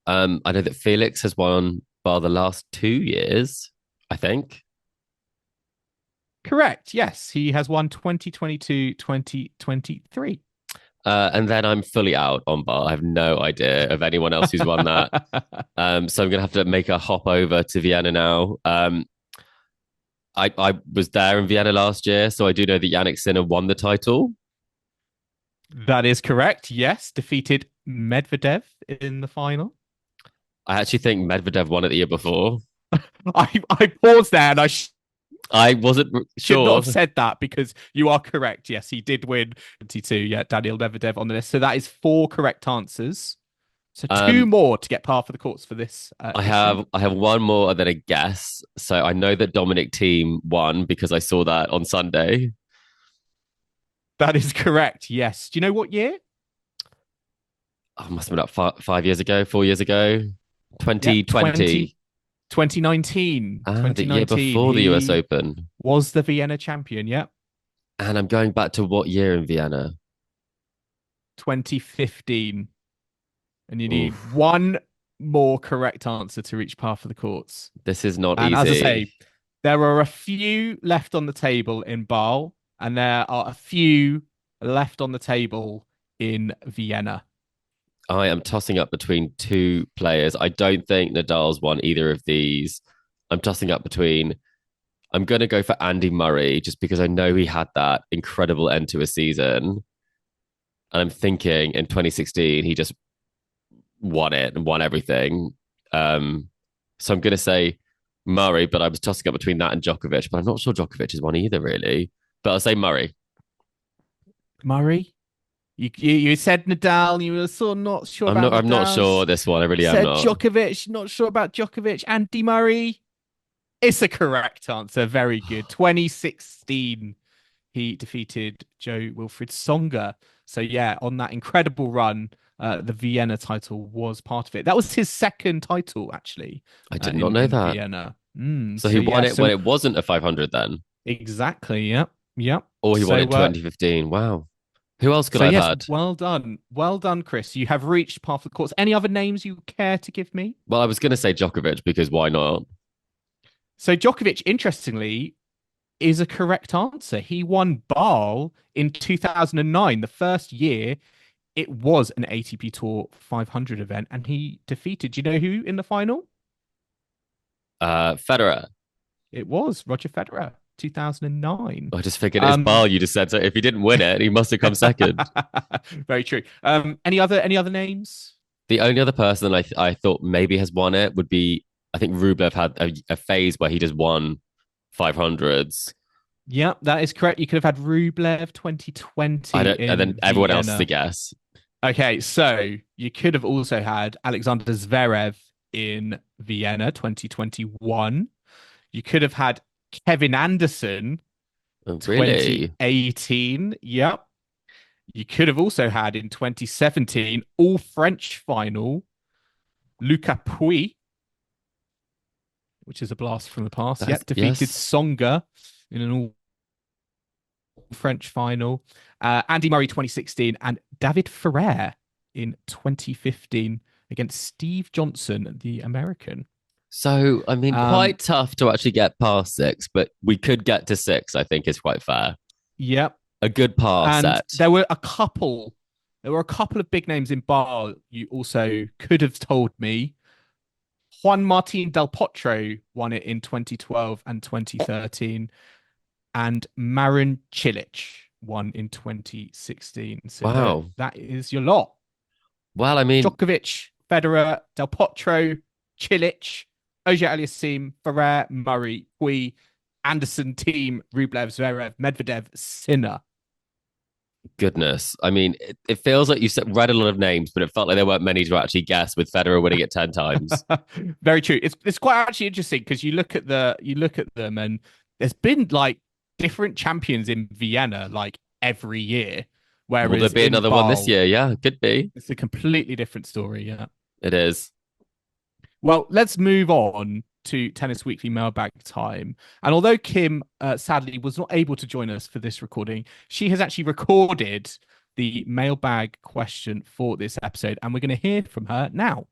Speaker 2: I know that Felix has won bar the last 2 years, I think.
Speaker 1: correct. Yes, he has won 2022, 2023.
Speaker 2: And then I'm fully out on bar. I have no idea of anyone else who's won that. So I'm gonna have to make a hop over to Vienna now. I was there in Vienna last year, so I do know that Yannick Sinner won the title.
Speaker 1: That is correct. Yes, defeated Medvedev in the final.
Speaker 2: I actually think Medvedev won it the year before.
Speaker 1: I paused there and
Speaker 2: I wasn't
Speaker 1: should not
Speaker 2: sure.
Speaker 1: have said that because you are correct. Yes, he did win 22. Yeah, Daniel Medvedev on the list. So that is 4 correct answers. So 2 more to get par for the courts for this.
Speaker 2: I have one more than a guess. So I know that Dominic Thiem won because I saw that on Sunday.
Speaker 1: That is correct. Yes. Do you know what year?
Speaker 2: Oh, must have been about 5 years ago, 4 years ago. 2020.
Speaker 1: 2019.
Speaker 2: The year before the US Open.
Speaker 1: Was the Vienna champion, yeah.
Speaker 2: And I'm going back to what year in Vienna?
Speaker 1: 2015. And you need one more correct answer to reach par for the courts.
Speaker 2: This is not
Speaker 1: and
Speaker 2: easy.
Speaker 1: As I say, there are a few left on the table in Basel, and there are a few left on the table in Vienna.
Speaker 2: I am tossing up between 2 players. I don't think Nadal's won either of these. I'm tossing up between. I'm going to go for Andy Murray just because I know he had that incredible end to a season. And I'm thinking in 2016, he just won it and won everything. So I'm going to say Murray, but I was tossing up between that and Djokovic, but I'm not sure Djokovic has won either, really. But I'll say Murray.
Speaker 1: Murray? You said Nadal. You were sort of not sure about Nadal.
Speaker 2: I'm not sure this one. I really am not.
Speaker 1: Said Djokovic. Not sure about Djokovic. Andy Murray. It's a correct answer. Very good. 2016, he defeated Jo-Wilfried Tsonga. So yeah, on that incredible run, the Vienna title was part of it. That was his second title, actually.
Speaker 2: I did not know that.
Speaker 1: Vienna.
Speaker 2: So he won it when it wasn't a 500 then?
Speaker 1: Exactly, yep.
Speaker 2: Or he won it in 2015. Wow. Who else could I have had?
Speaker 1: Well done, Chris. You have reached par for the courts. Any other names you care to give me?
Speaker 2: Well, I was going to say Djokovic because why not?
Speaker 1: So Djokovic, interestingly, is a correct answer. He won Basel in 2009, the first year it was an ATP Tour 500 event, and he defeated, do you know who in the final?
Speaker 2: Federer.
Speaker 1: It was Roger Federer. 2009.
Speaker 2: I just figured it's Basel. You just said so. If he didn't win it, he must have come second.
Speaker 1: Very true. Any other names?
Speaker 2: The only other person I thought maybe has won it would be, I think Rublev had a phase where he just won 500s.
Speaker 1: Yeah, that is correct. You could have had Rublev 2020.
Speaker 2: And then everyone else is a guess.
Speaker 1: Okay, so you could have also had Alexander Zverev in Vienna 2021. You could have had Kevin Anderson, 2018. Yep. You could have also had in 2017 all French final Luca Pouille, which is a blast from the past. Defeated Tsonga in an all French final. Andy Murray 2016 and David Ferrer in 2015 against Steve Johnson, the American.
Speaker 2: So, I mean, quite tough to actually get past 6, but we could get to 6, I think is quite fair.
Speaker 1: Yep.
Speaker 2: A good par set.
Speaker 1: There were a couple of big names in bar you also could have told me. Juan Martín del Potro won it in 2012 and 2013. And Marin Cilic won in 2016. So
Speaker 2: wow.
Speaker 1: That is your lot.
Speaker 2: Well, I mean...
Speaker 1: Djokovic, Federer, del Potro, Cilic, Auger-Aliassime, Ferrer, Murray, Pouille, Anderson, Thiem, Rublev, Zverev, Medvedev, Sinner.
Speaker 2: Goodness. I mean, it feels like you read a lot of names, but it felt like there weren't many to actually guess with Federer winning it 10 times.
Speaker 1: Very true. It's quite actually interesting because you look at them and there's been like different champions in Vienna like every year. Whereas
Speaker 2: will there be another one this year? Yeah, could be.
Speaker 1: It's a completely different story. Yeah,
Speaker 2: it is.
Speaker 1: Well, let's move on to Tennis Weekly mailbag time. And although Kim sadly was not able to join us for this recording, she has actually recorded the mailbag question for this episode, and we're going to hear from her now.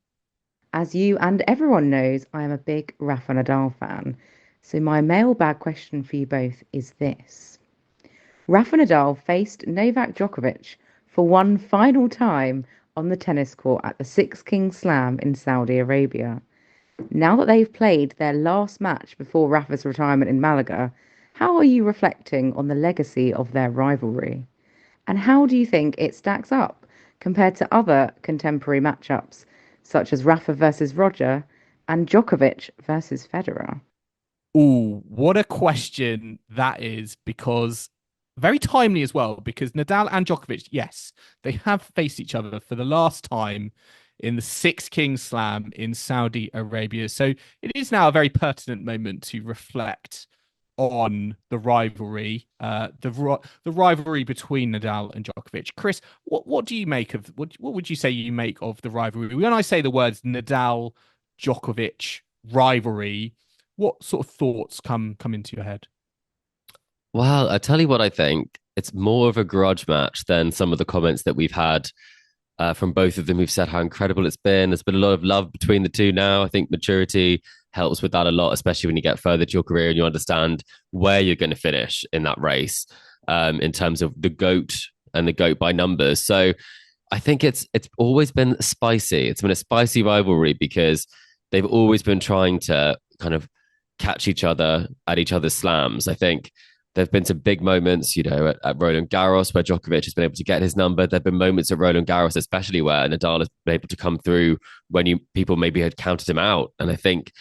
Speaker 4: As you and everyone knows, I am a big Rafa Nadal fan. So my mailbag question for you both is this. Rafa Nadal faced Novak Djokovic for one final time on the tennis court at the Six Kings Slam in Saudi Arabia. Now that they've played their last match before Rafa's retirement in Malaga, how are you reflecting on the legacy of their rivalry? And how do you think it stacks up compared to other contemporary matchups, such as Rafa versus Roger and Djokovic versus Federer?
Speaker 1: Oh, what a question that is, because very timely as well, because Nadal and Djokovic, yes, they have faced each other for the last time in the Six Kings Slam in Saudi Arabia. So it is now a very pertinent moment to reflect on the rivalry, the rivalry between Nadal and Djokovic. Chris, what do you make of what would you say you make of the rivalry? When I say the words Nadal Djokovic rivalry, what sort of thoughts come into your head?
Speaker 2: Well, I tell you what, I think it's more of a grudge match than some of the comments that we've had from both of them who've said how incredible it's been. There's been a lot of love between the two now. I think maturity helps with that a lot, especially when you get further to your career and you understand where you're going to finish in that race in terms of the GOAT and the GOAT by numbers. So I think it's always been spicy. It's been a spicy rivalry because they've always been trying to kind of catch each other at each other's slams. I think there've been some big moments, at Roland Garros where Djokovic has been able to get his number. There've been moments at Roland Garros, especially where Nadal has been able to come through when people maybe had counted him out. And I think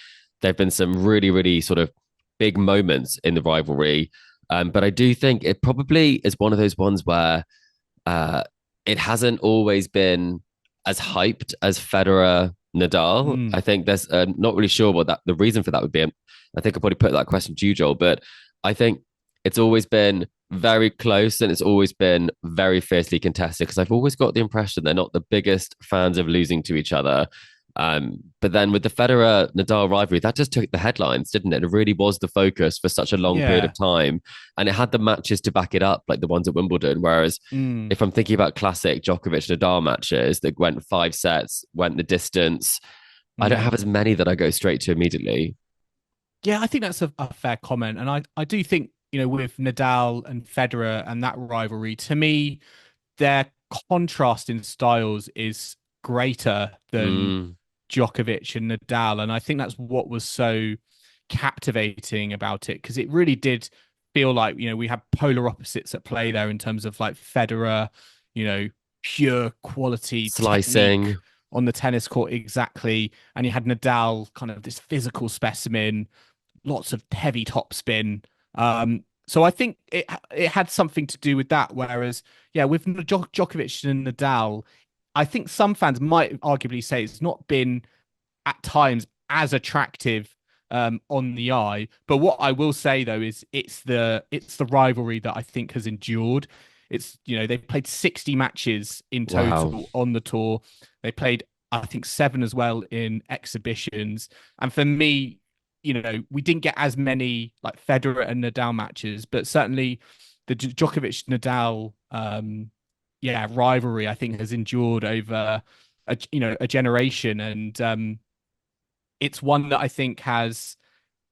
Speaker 2: there've been some really, really sort of big moments in the rivalry. But I do think it probably is one of those ones where it hasn't always been as hyped as Federer Nadal. I think there's not really sure what the reason for that would be. I think I'll probably put that question to you, Joel, but I think it's always been very close and it's always been very fiercely contested because I've always got the impression they're not the biggest fans of losing to each other. But then with the Federer Nadal rivalry, that just took the headlines, didn't it? It really was the focus for such a long period of time. And it had the matches to back it up, like the ones at Wimbledon. Whereas if I'm thinking about classic Djokovic Nadal matches that went 5 sets, went the distance, I don't have as many that I go straight to immediately.
Speaker 1: Yeah, I think that's a fair comment. And I do think, with Nadal and Federer and that rivalry, to me, their contrast in styles is greater than Djokovic and Nadal. And I think that's what was so captivating about it, because it really did feel like, we had polar opposites at play there in terms of like Federer, pure quality
Speaker 2: slicing
Speaker 1: on the tennis court. Exactly. And you had Nadal, kind of this physical specimen, lots of heavy topspin. So I think it had something to do with that. Whereas, with Djokovic and Nadal, I think some fans might arguably say it's not been at times as attractive on the eye. But what I will say though is it's the rivalry that I think has endured. It's they've played 60 matches in total on the tour. They played, I think, 7 as well in exhibitions. And for me, we didn't get as many like Federer and Nadal matches, but certainly the Djokovic Nadal rivalry, I think, has endured over a generation, and it's one that I think has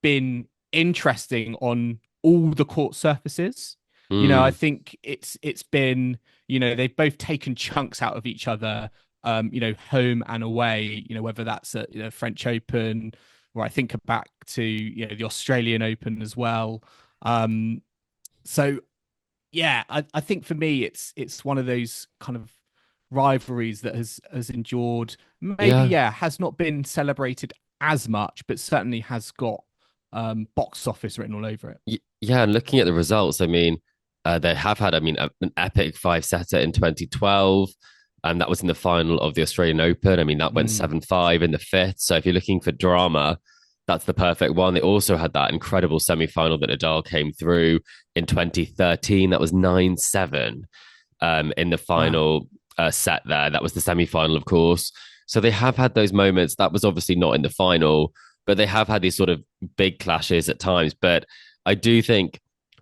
Speaker 1: been interesting on all the court surfaces. I think it's been, they've both taken chunks out of each other, home and away, whether that's at French Open, or I think back to the Australian Open as well. So yeah, I think for me it's one of those kind of rivalries that has endured. Maybe has not been celebrated as much, but certainly has got box office written all over it.
Speaker 2: Yeah, and looking at the results, I mean, they have had, an epic 5-setter in 2012. And that was in the final of the Australian Open. I mean, that went 7-5 in the 5th. So if you're looking for drama, that's the perfect one. They also had that incredible semi-final that Nadal came through in 2013. That was 9-7 in the final set there. That was the semi-final, of course. So they have had those moments. That was obviously not in the final, but they have had these sort of big clashes at times. But I do think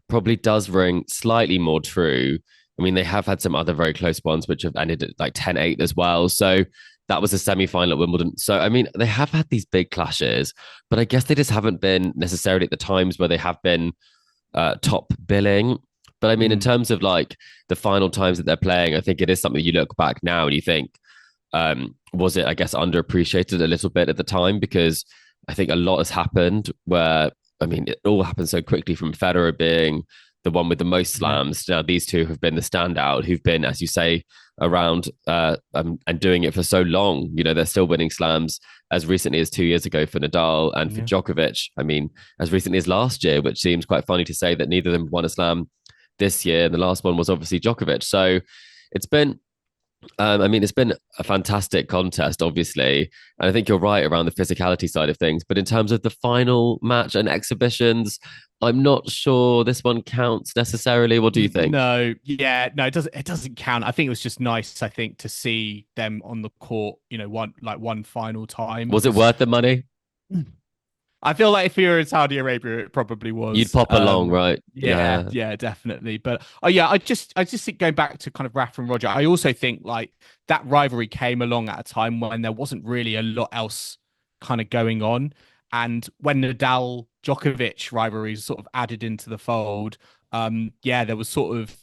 Speaker 2: probably does ring slightly more true. I mean, they have had some other very close ones, which have ended at like 10-8 as well. So That was a semi-final at Wimbledon. So, I mean, they have had these big clashes, but I guess they just haven't been necessarily at the times where they have been top billing. But I mean, in terms of like the final times that they're playing, I think it is something you look back now and you think, was it, I guess, underappreciated a little bit at the time? Because I think a lot has happened where, I mean, it all happened so quickly, from Federer being the one with the most slams. Now, these two have been the standout, who've been, as you say, around and doing it for so long. You know, they're still winning slams as recently as 2 years ago for Nadal, and for Djokovic, I mean, as recently as last year, which seems quite funny to say that neither of them won a slam this year. And the last one was obviously Djokovic. So it's been I mean, it's been a fantastic contest, obviously. And I think you're right around the physicality side of things. But in terms of the final match and exhibitions, I'm not sure this one counts necessarily. What do you think?
Speaker 1: No, yeah, no, it doesn't count. I think it was just nice, I think, to see them on the court, you know, one final time.
Speaker 2: Was it worth the money?
Speaker 1: I feel like if you were in Saudi Arabia, it probably was.
Speaker 2: You'd pop along, right?
Speaker 1: Yeah, definitely. But I just think, going back to kind of Rafa and Roger, I also think like that rivalry came along at a time when there wasn't really a lot else kind of going on. And when Nadal Djokovic rivalries sort of added into the fold, there was sort of,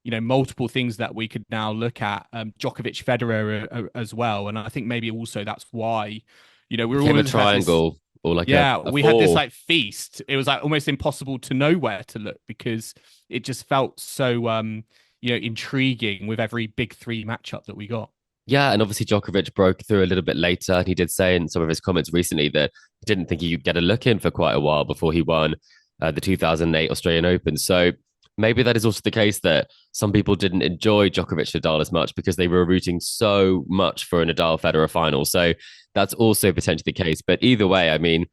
Speaker 1: you know, multiple things that we could now look at. Djokovic Federer as well. And I think maybe also that's why, you know, we were always
Speaker 2: a triangle. Or like
Speaker 1: we had this like feast. It was like almost impossible to know where to look, because it just felt so intriguing with every big three matchup that we got.
Speaker 2: Yeah, and obviously Djokovic broke through a little bit later, and he did say in some of his comments recently that he didn't think he could get a look in for quite a while before he won the 2008 Australian Open. So maybe that is also the case, that some people didn't enjoy Djokovic Nadal as much because they were rooting so much for a Nadal Federer final. So that's also potentially the case. But either way, I mean,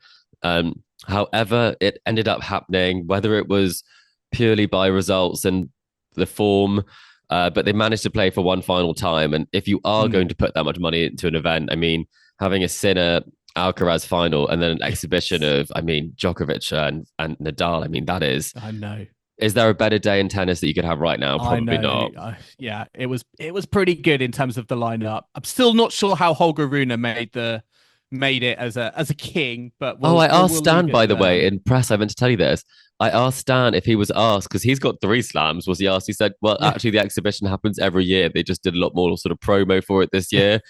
Speaker 2: however it ended up happening, whether it was purely by results and the form, but they managed to play for one final time. And if you are going to put that much money into an event, I mean, having a Sinner Alcaraz final and then an exhibition of, I mean, Djokovic and Nadal, I mean, that is...
Speaker 1: I know.
Speaker 2: Is there a better day in tennis that you could have right now? Probably not.
Speaker 1: Yeah, it was pretty good in terms of the lineup. I'm still not sure how Holger Rune made it as a king, but
Speaker 2: I asked Stan, by the way, in press. I meant to tell you this. I asked Stan if he was asked, because he's got 3 slams. Was he asked? He said, "Well, actually, the exhibition happens every year. They just did a lot more sort of promo for it this year."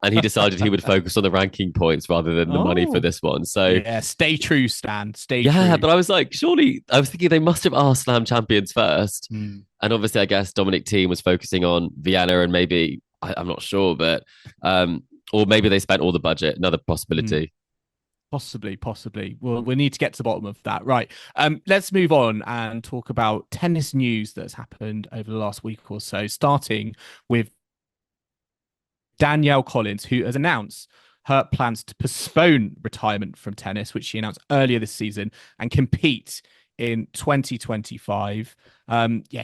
Speaker 2: And he decided he would focus on the ranking points rather than the money for this one. So
Speaker 1: yeah, stay true, Stan. Stay true.
Speaker 2: Yeah, but I was like, surely, I was thinking they must have asked Slam champions first. And obviously, I guess Dominic Thiem was focusing on Vienna, and maybe, I'm not sure, but or maybe they spent all the budget. Another possibility.
Speaker 1: Possibly. Well, we need to get to the bottom of that. Right. Let's move on and talk about tennis news that's happened over the last week or so, starting with Danielle Collins, who has announced her plans to postpone retirement from tennis, which she announced earlier this season, and compete in 2025.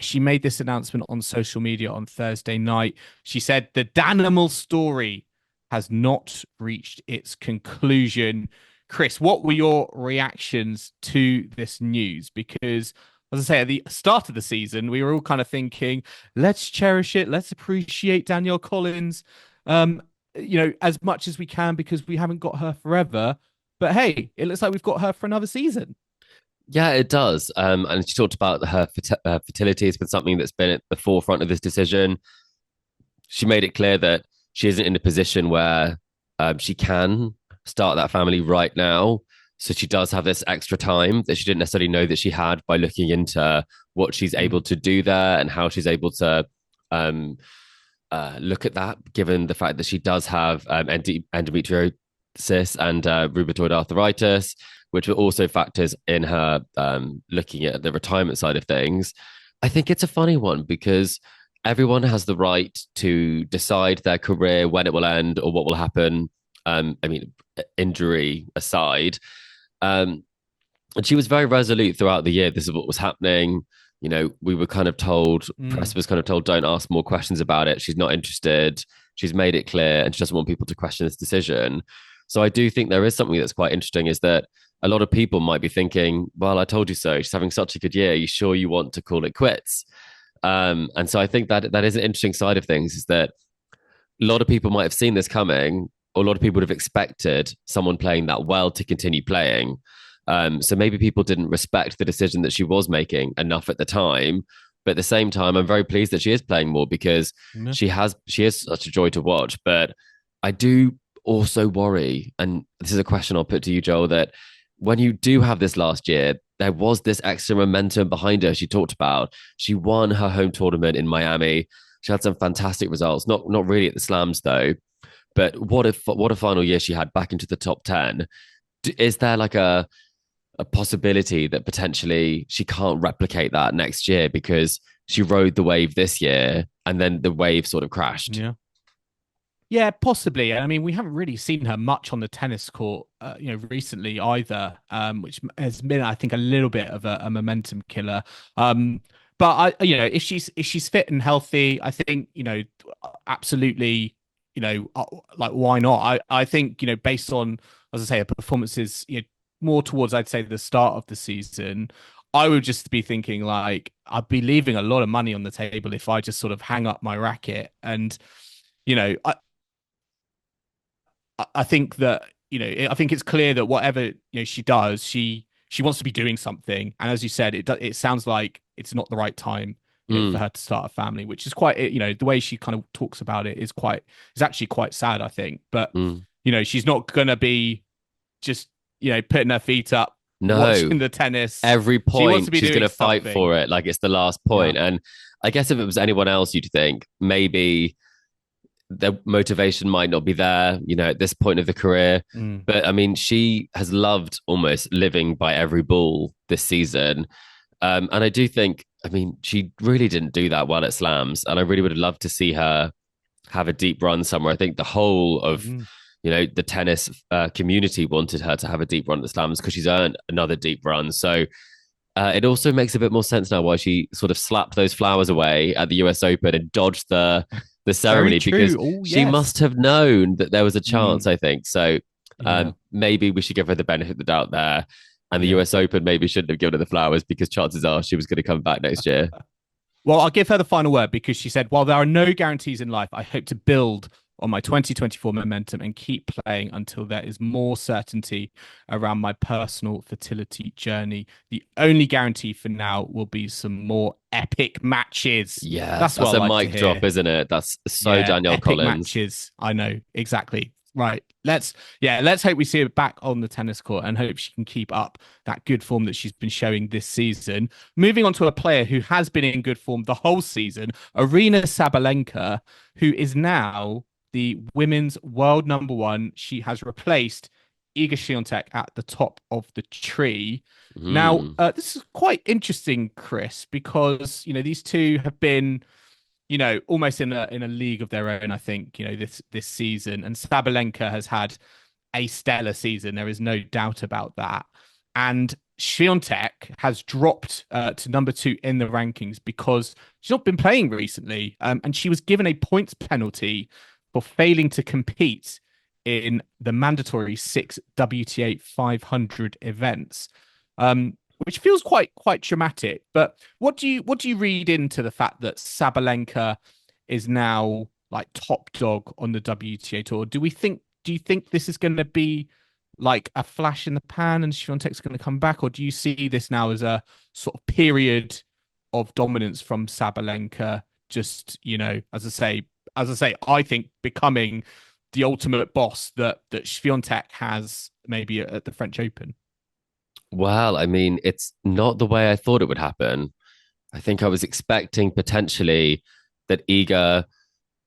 Speaker 1: She made this announcement on social media on Thursday night. She said the Danimal story has not reached its conclusion. Chris, what were your reactions to this news? Because, as I say, at the start of the season, we were all kind of thinking, let's cherish it. Let's appreciate Danielle Collins, as much as we can, because we haven't got her forever. But hey, it looks like we've got her for another season.
Speaker 2: Yeah, it does. And she talked about her fertility has been something that's been at the forefront of this decision. She made it clear that she isn't in a position where she can start that family right now. So she does have this extra time that she didn't necessarily know that she had, by looking into what she's able to do there and how she's able to look at that, given the fact that she does have endometriosis and rheumatoid arthritis, which were also factors in her looking at the retirement side of things. I think it's a funny one, because everyone has the right to decide their career, when it will end or what will happen. Injury aside. And she was very resolute throughout the year. This is what was happening. You know, we were kind of told, press was kind of told, don't ask more questions about it. She's not interested. She's made it clear, and she doesn't want people to question this decision. So I do think there is something that's quite interesting, is that a lot of people might be thinking, well, I told you so. She's having such a good year. Are you sure you want to call it quits? And so I think that is an interesting side of things, is that, a lot of people might have seen this coming, or a lot of people would have expected someone playing that well to continue playing. So maybe people didn't respect the decision that she was making enough at the time. But at the same time, I'm very pleased that she is playing more because she is such a joy to watch. But I do also worry, and this is a question I'll put to you, Joel, that when you do have this last year, there was this extra momentum behind her. She talked about, she won her home tournament in Miami. She had some fantastic results, not really at the slams though. But what a final year she had, back into the top 10. Is there like a possibility that potentially she can't replicate that next year because she rode the wave this year and then the wave sort of crashed?
Speaker 1: Yeah, possibly. I mean, we haven't really seen her much on the tennis court, recently either, which has been, I think, a little bit of a momentum killer. But if she's fit and healthy, I think, absolutely, like, why not? I think, based on, as I say, her performances, more towards, I'd say, the start of the season, I would just be thinking, like, I'd be leaving a lot of money on the table if I just sort of hang up my racket. And, I think that, I think it's clear that whatever, she does, she wants to be doing something. And as you said, it sounds like it's not the right time, for her to start a family, which is quite, the way she kind of talks about it is actually quite sad, I think. But, she's not going to be just, putting her feet up, watching the tennis.
Speaker 2: Every point she's going to fight for it. Like, it's the last point. And I guess if it was anyone else, you'd think maybe the motivation might not be there, at this point of the career. But I mean, she has loved almost living by every ball this season. And I do think, I mean, she really didn't do that well at slams. And I really would have loved to see her have a deep run somewhere. I think the whole of, the tennis community wanted her to have a deep run at the slams because she's earned another deep run. So it also makes a bit more sense now why she sort of slapped those flowers away at the US Open and dodged the ceremony, because she must have known that there was a chance, I think. So maybe we should give her the benefit of the doubt there. And the US Open maybe shouldn't have given her the flowers, because chances are she was going to come back next year.
Speaker 1: Well, I'll give her the final word, because she said, while there are no guarantees in life, I hope to build on my 2024 momentum and keep playing until there is more certainty around my personal fertility journey. The only guarantee for now will be some more epic matches.
Speaker 2: Yeah, that's a mic drop, isn't it? That's so Danielle Collins.
Speaker 1: Matches. I know, exactly. Right. Let's hope we see her back on the tennis court and hope she can keep up that good form that she's been showing this season. Moving on to a player who has been in good form the whole season, Aryna Sabalenka, who is now the women's world #1. She has replaced Iga Swiatek at the top of the tree. Now, this is quite interesting, Chris, because, these two have been, almost in a league of their own, I think, this season. And Sabalenka has had a stellar season. There is no doubt about that. And Swiatek has dropped to #2 in the rankings because she's not been playing recently. And she was given a points penalty for failing to compete in the mandatory 6 WTA 500 events, which feels quite dramatic. But what do you read into the fact that Sabalenka is now like top dog on the WTA Tour? Do you think this is going to be like a flash in the pan and Swiatek's going to come back, or do you see this now as a sort of period of dominance from Sabalenka? Just, as I say, I think becoming the ultimate boss that Swiatek has maybe at the French Open.
Speaker 2: Well, I mean, it's not the way I thought it would happen. I think I was expecting potentially that Iga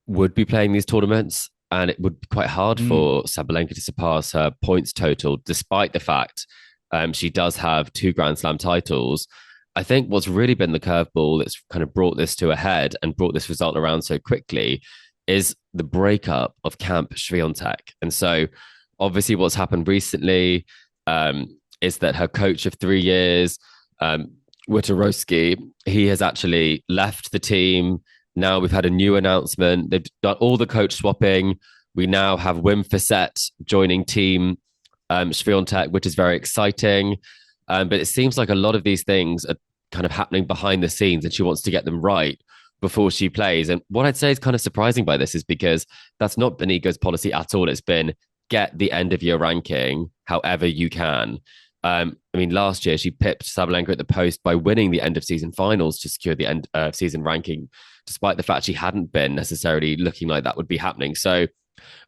Speaker 2: would be playing these tournaments, and it would be quite hard for Sabalenka to surpass her points total, despite the fact she does have 2 Grand Slam titles. I think what's really been the curveball that's kind of brought this to a head and brought this result around so quickly is the breakup of Camp Swiatek. And so obviously what's happened recently is that her coach of 3 years, Witorowski, he has actually left the team. Now we've had a new announcement. They've done all the coach swapping. We now have Wim Fissette joining team Swiatek, which is very exciting. But it seems like a lot of these things are kind of happening behind the scenes, and she wants to get them right before she plays. And what I'd say is kind of surprising by this is because that's not been Iga's policy at all. It's been get the end of year ranking however you can. I mean, last year she pipped Sabalenka at the post by winning the end of season finals to secure the end of season ranking, despite the fact she hadn't been necessarily looking like that would be happening. So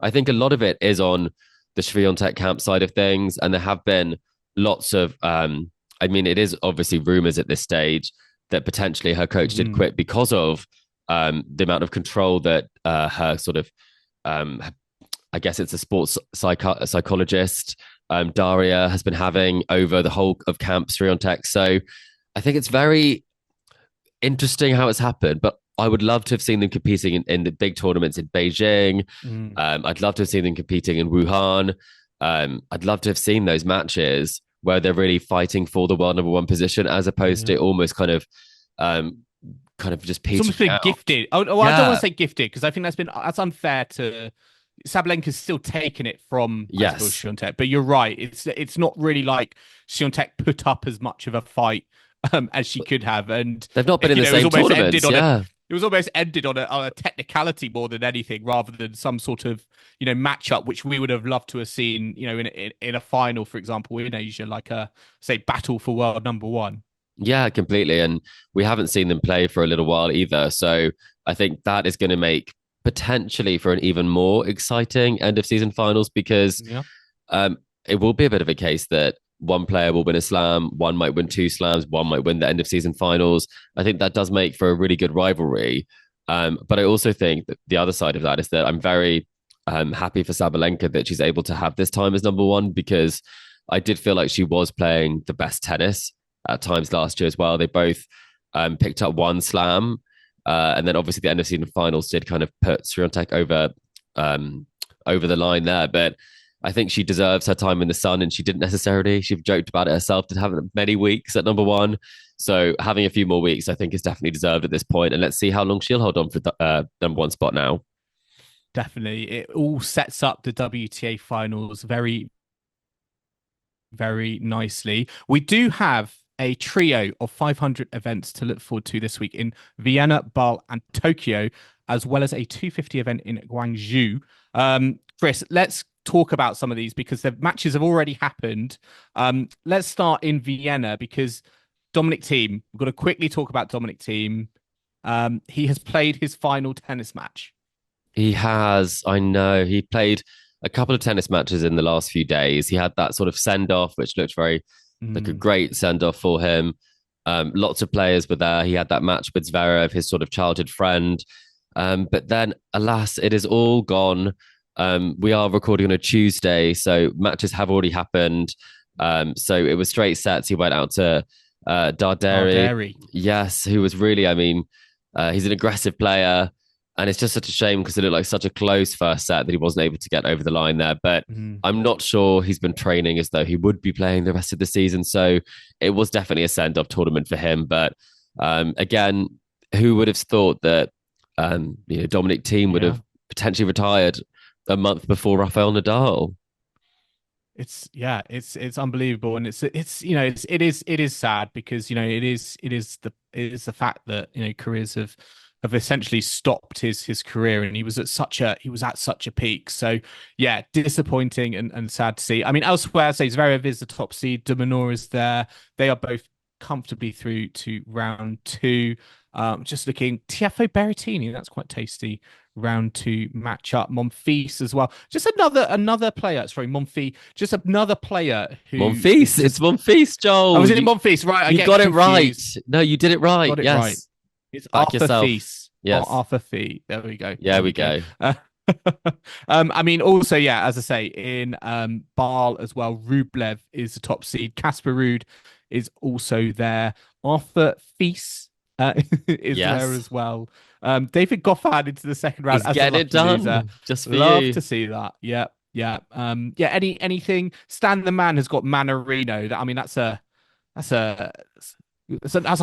Speaker 2: I think a lot of it is on the Swiatek camp side of things. And there have been lots of, I mean, it is obviously rumors at this stage that potentially her coach did quit because of the amount of control that her sort of, I guess it's a sports psychologist, Daria, has been having over the whole of Camp Swiatek. So I think it's very interesting how it's happened, but I would love to have seen them competing in the big tournaments in Beijing. I'd love to have seen them competing in Wuhan. I'd love to have seen those matches where they're really fighting for the world number one position, as opposed to almost kind of just petering
Speaker 1: almost been
Speaker 2: out.
Speaker 1: gifted. I don't want to say gifted because I think that's unfair to Sabalenka's still taken it from Swiatek, but you're right. It's not really like Swiatek put up as much of a fight as she could have, and
Speaker 2: they've not been in the same tournaments.
Speaker 1: It was almost ended on a technicality more than anything, rather than some sort of matchup which we would have loved to have seen in a final, for example, in Asia, like a battle for world number one.
Speaker 2: Yeah, completely. And we haven't seen them play for a little while either. So I think that is going to make potentially for an even more exciting end of season finals, because it will be a bit of a case that one player will win a slam, one might win two slams, one might win the end of season finals. I think that does make for a really good rivalry. But I also think that the other side of that is that I'm very happy for Sabalenka that she's able to have this time as number one, because I did feel like she was playing the best tennis at times last year as well. They both picked up one slam. And then obviously the end of season finals did kind of put Swiatek over the line there. But I think she deserves her time in the sun, and she didn't necessarily. She joked about it herself, did have many weeks at number one. So having a few more weeks, I think, is definitely deserved at this point. And let's see how long she'll hold on for the number one spot now.
Speaker 1: Definitely. It all sets up the WTA finals very, very nicely. We do have a trio of 500 events to look forward to this week in Vienna, Bâle, and Tokyo, as well as a 250 event in Guangzhou. Chris, let's talk about some of these because the matches have already happened. Let's start in Vienna because Dominic Thiem, we've got to quickly talk about Dominic Thiem. He has played his final tennis match.
Speaker 2: He has, I know. He played a couple of tennis matches in the last few days. He had that sort of send-off, which looked very like a great send-off for him. Lots of players were there. He had that match with Zverev, his sort of childhood friend. But then, alas, it is all gone. We are recording on a Tuesday, so matches have already happened. So it was straight sets. He went out to Darderi. Yes, who was really, I mean, he's an aggressive player. And it's just such a shame because it looked like such a close first set that he wasn't able to get over the line there. But I'm not sure he's been training as though he would be playing the rest of the season. So it was definitely a send-off tournament for him. But again, who would have thought that Dominic Thiem would have potentially retired a month before Rafael Nadal?
Speaker 1: It's unbelievable, and it is sad because it is the fact that careers have essentially stopped his career, and he was at such a peak. So yeah, disappointing and sad to see. I mean, elsewhere, say Zverev is the top seed, de Minaur is there. They are both comfortably through to round two. Just looking, Tiafoe Berrettini, that's quite tasty. Round two matchup. Monfils as well. Just another player. Sorry, Monfils. Just another player who.
Speaker 2: Monfils. It's Monfils, Joel.
Speaker 1: Oh, was it Monfils? Right.
Speaker 2: You got it right. No, you did it right.
Speaker 1: Got it
Speaker 2: yes.
Speaker 1: Right. It's Arthur Fils.
Speaker 2: Yes.
Speaker 1: Arthur Fee. There we go.
Speaker 2: Yeah, we go.
Speaker 1: I mean, also, yeah, as I say, in Bâle as well, Rublev is the top seed. Casper Ruud is also there. Arthur Fils is there as well. David Goffin into the second round.
Speaker 2: He's getting it done.
Speaker 1: Loser.
Speaker 2: Just for
Speaker 1: Love
Speaker 2: you.
Speaker 1: to see that. Yeah. Anything? Stan the Man has got Manarino. I mean, that's a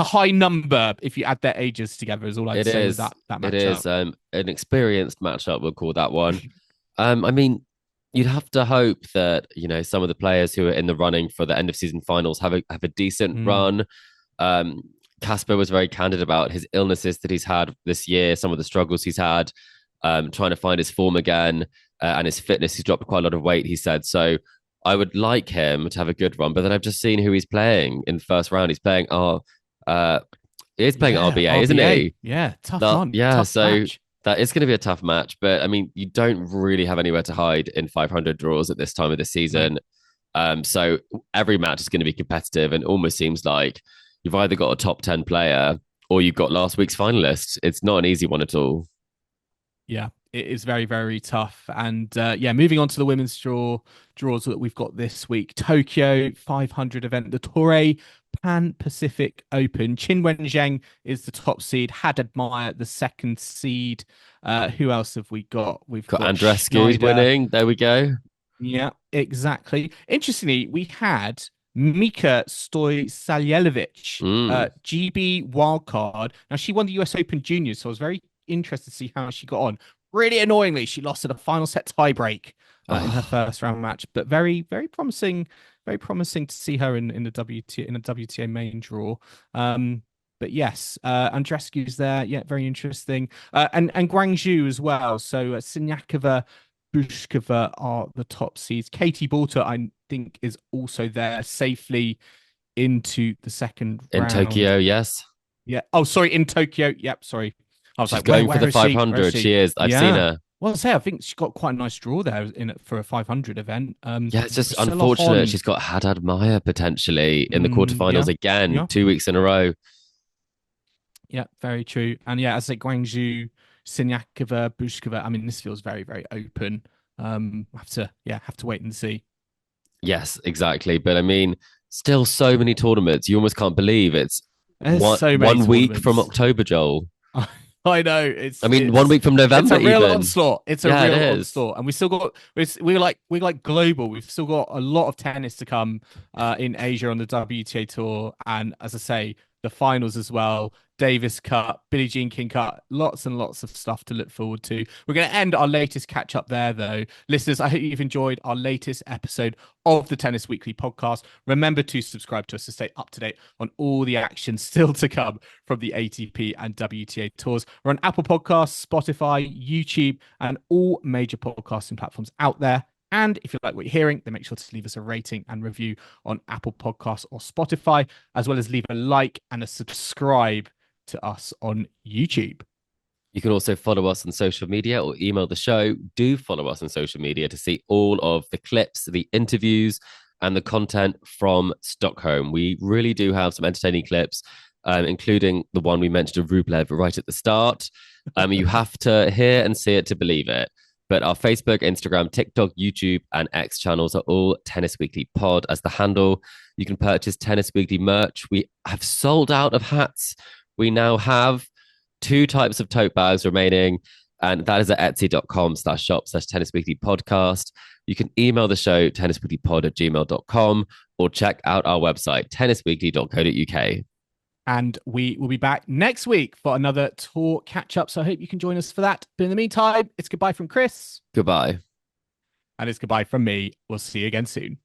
Speaker 1: high number if you add their ages together. Is all I'd say. Is that matchup. It
Speaker 2: is an experienced matchup. We'll call that one. I mean, you'd have to hope that some of the players who are in the running for the end of season finals have a decent run. Casper was very candid about his illnesses that he's had this year, some of the struggles he's had, trying to find his form again, and his fitness. He's dropped quite a lot of weight, he said. So I would like him to have a good run. But then I've just seen who he's playing in the first round. He's playing RBA, isn't he?
Speaker 1: Yeah, tough one.
Speaker 2: Yeah,
Speaker 1: tough
Speaker 2: so
Speaker 1: match.
Speaker 2: that is going to be a tough match. But I mean, you don't really have anywhere to hide in 500 draws at this time of the season. So every match is going to be competitive, and almost seems like you've either got a top 10 player or you've got last week's finalists. It's not an easy one at all.
Speaker 1: Yeah, it is very, very tough. And moving on to the women's draws that we've got this week. Tokyo 500 event, the Toray Pan-Pacific Open. Qin Wenzheng is the top seed. Haddad Meyer, the second seed. Who else have we got? We've got
Speaker 2: Andreescu's winning. There we go.
Speaker 1: Yeah, exactly. Interestingly, we had Mika Stojsaljevic, GB wildcard. Now, she won the US Open Juniors, so I was very interested to see how she got on. Really annoyingly, she lost in a final set tiebreak in her first round match, but very, very promising. Very promising to see her in the WTA main draw. But yes, Andreescu's there. Yeah, very interesting. And Guangzhou as well. So Siniakova, Bushkova are the top seeds. Katie Bolter, I think, is also there safely into the second round.
Speaker 2: In Tokyo, yes.
Speaker 1: Yeah. Oh, sorry, in Tokyo. Yep, sorry. I was
Speaker 2: She's going for the 500. She is. I've seen her.
Speaker 1: Well, I think she got quite a nice draw there in it for a 500 event.
Speaker 2: It's just unfortunate. She's got Haddad Meyer potentially in the quarterfinals again, 2 weeks in a row.
Speaker 1: Yeah, very true. And yeah, as I say, Guangzhou, Siniakova, Bushkova. I mean, this feels very, very open. Have to wait and see.
Speaker 2: Yes, exactly. But I mean, still so many tournaments. You almost can't believe it's one week from October, Joel.
Speaker 1: I know.
Speaker 2: 1 week from November.
Speaker 1: It's a real
Speaker 2: even.
Speaker 1: onslaught. It's a real onslaught, and we still got. We're like global. We've still got a lot of tennis to come in Asia on the WTA Tour, and as I say, the finals as well. Davis Cup, Billie Jean King Cup, lots and lots of stuff to look forward to. We're going to end our latest catch up there, though. Listeners, I hope you've enjoyed our latest episode of the Tennis Weekly podcast. Remember to subscribe to us to stay up to date on all the action still to come from the ATP and WTA tours. We're on Apple Podcasts, Spotify, YouTube, and all major podcasting platforms out there. And if you like what you're hearing, then make sure to leave us a rating and review on Apple Podcasts or Spotify, as well as leave a like and a subscribe to us on YouTube.
Speaker 2: You can also follow us on social media or email the show. Do follow us on social media to see all of the clips, the interviews, and the content from Stockholm. We really do have some entertaining clips, including the one we mentioned of Rublev right at the start. You have to hear and see it to believe it. But our Facebook, Instagram, TikTok, YouTube, and X channels are all Tennis Weekly Pod as the handle. You can purchase Tennis Weekly merch. We have sold out of hats. We now have 2 types of tote bags remaining, and that is at etsy.com/shop/Tennis Weekly Podcast. You can email the show, tennisweeklypod@gmail.com, or check out our website, tennisweekly.co.uk.
Speaker 1: And we will be back next week for another tour catch-up. So I hope you can join us for that. But in the meantime, it's goodbye from Chris.
Speaker 2: Goodbye.
Speaker 1: And it's goodbye from me. We'll see you again soon.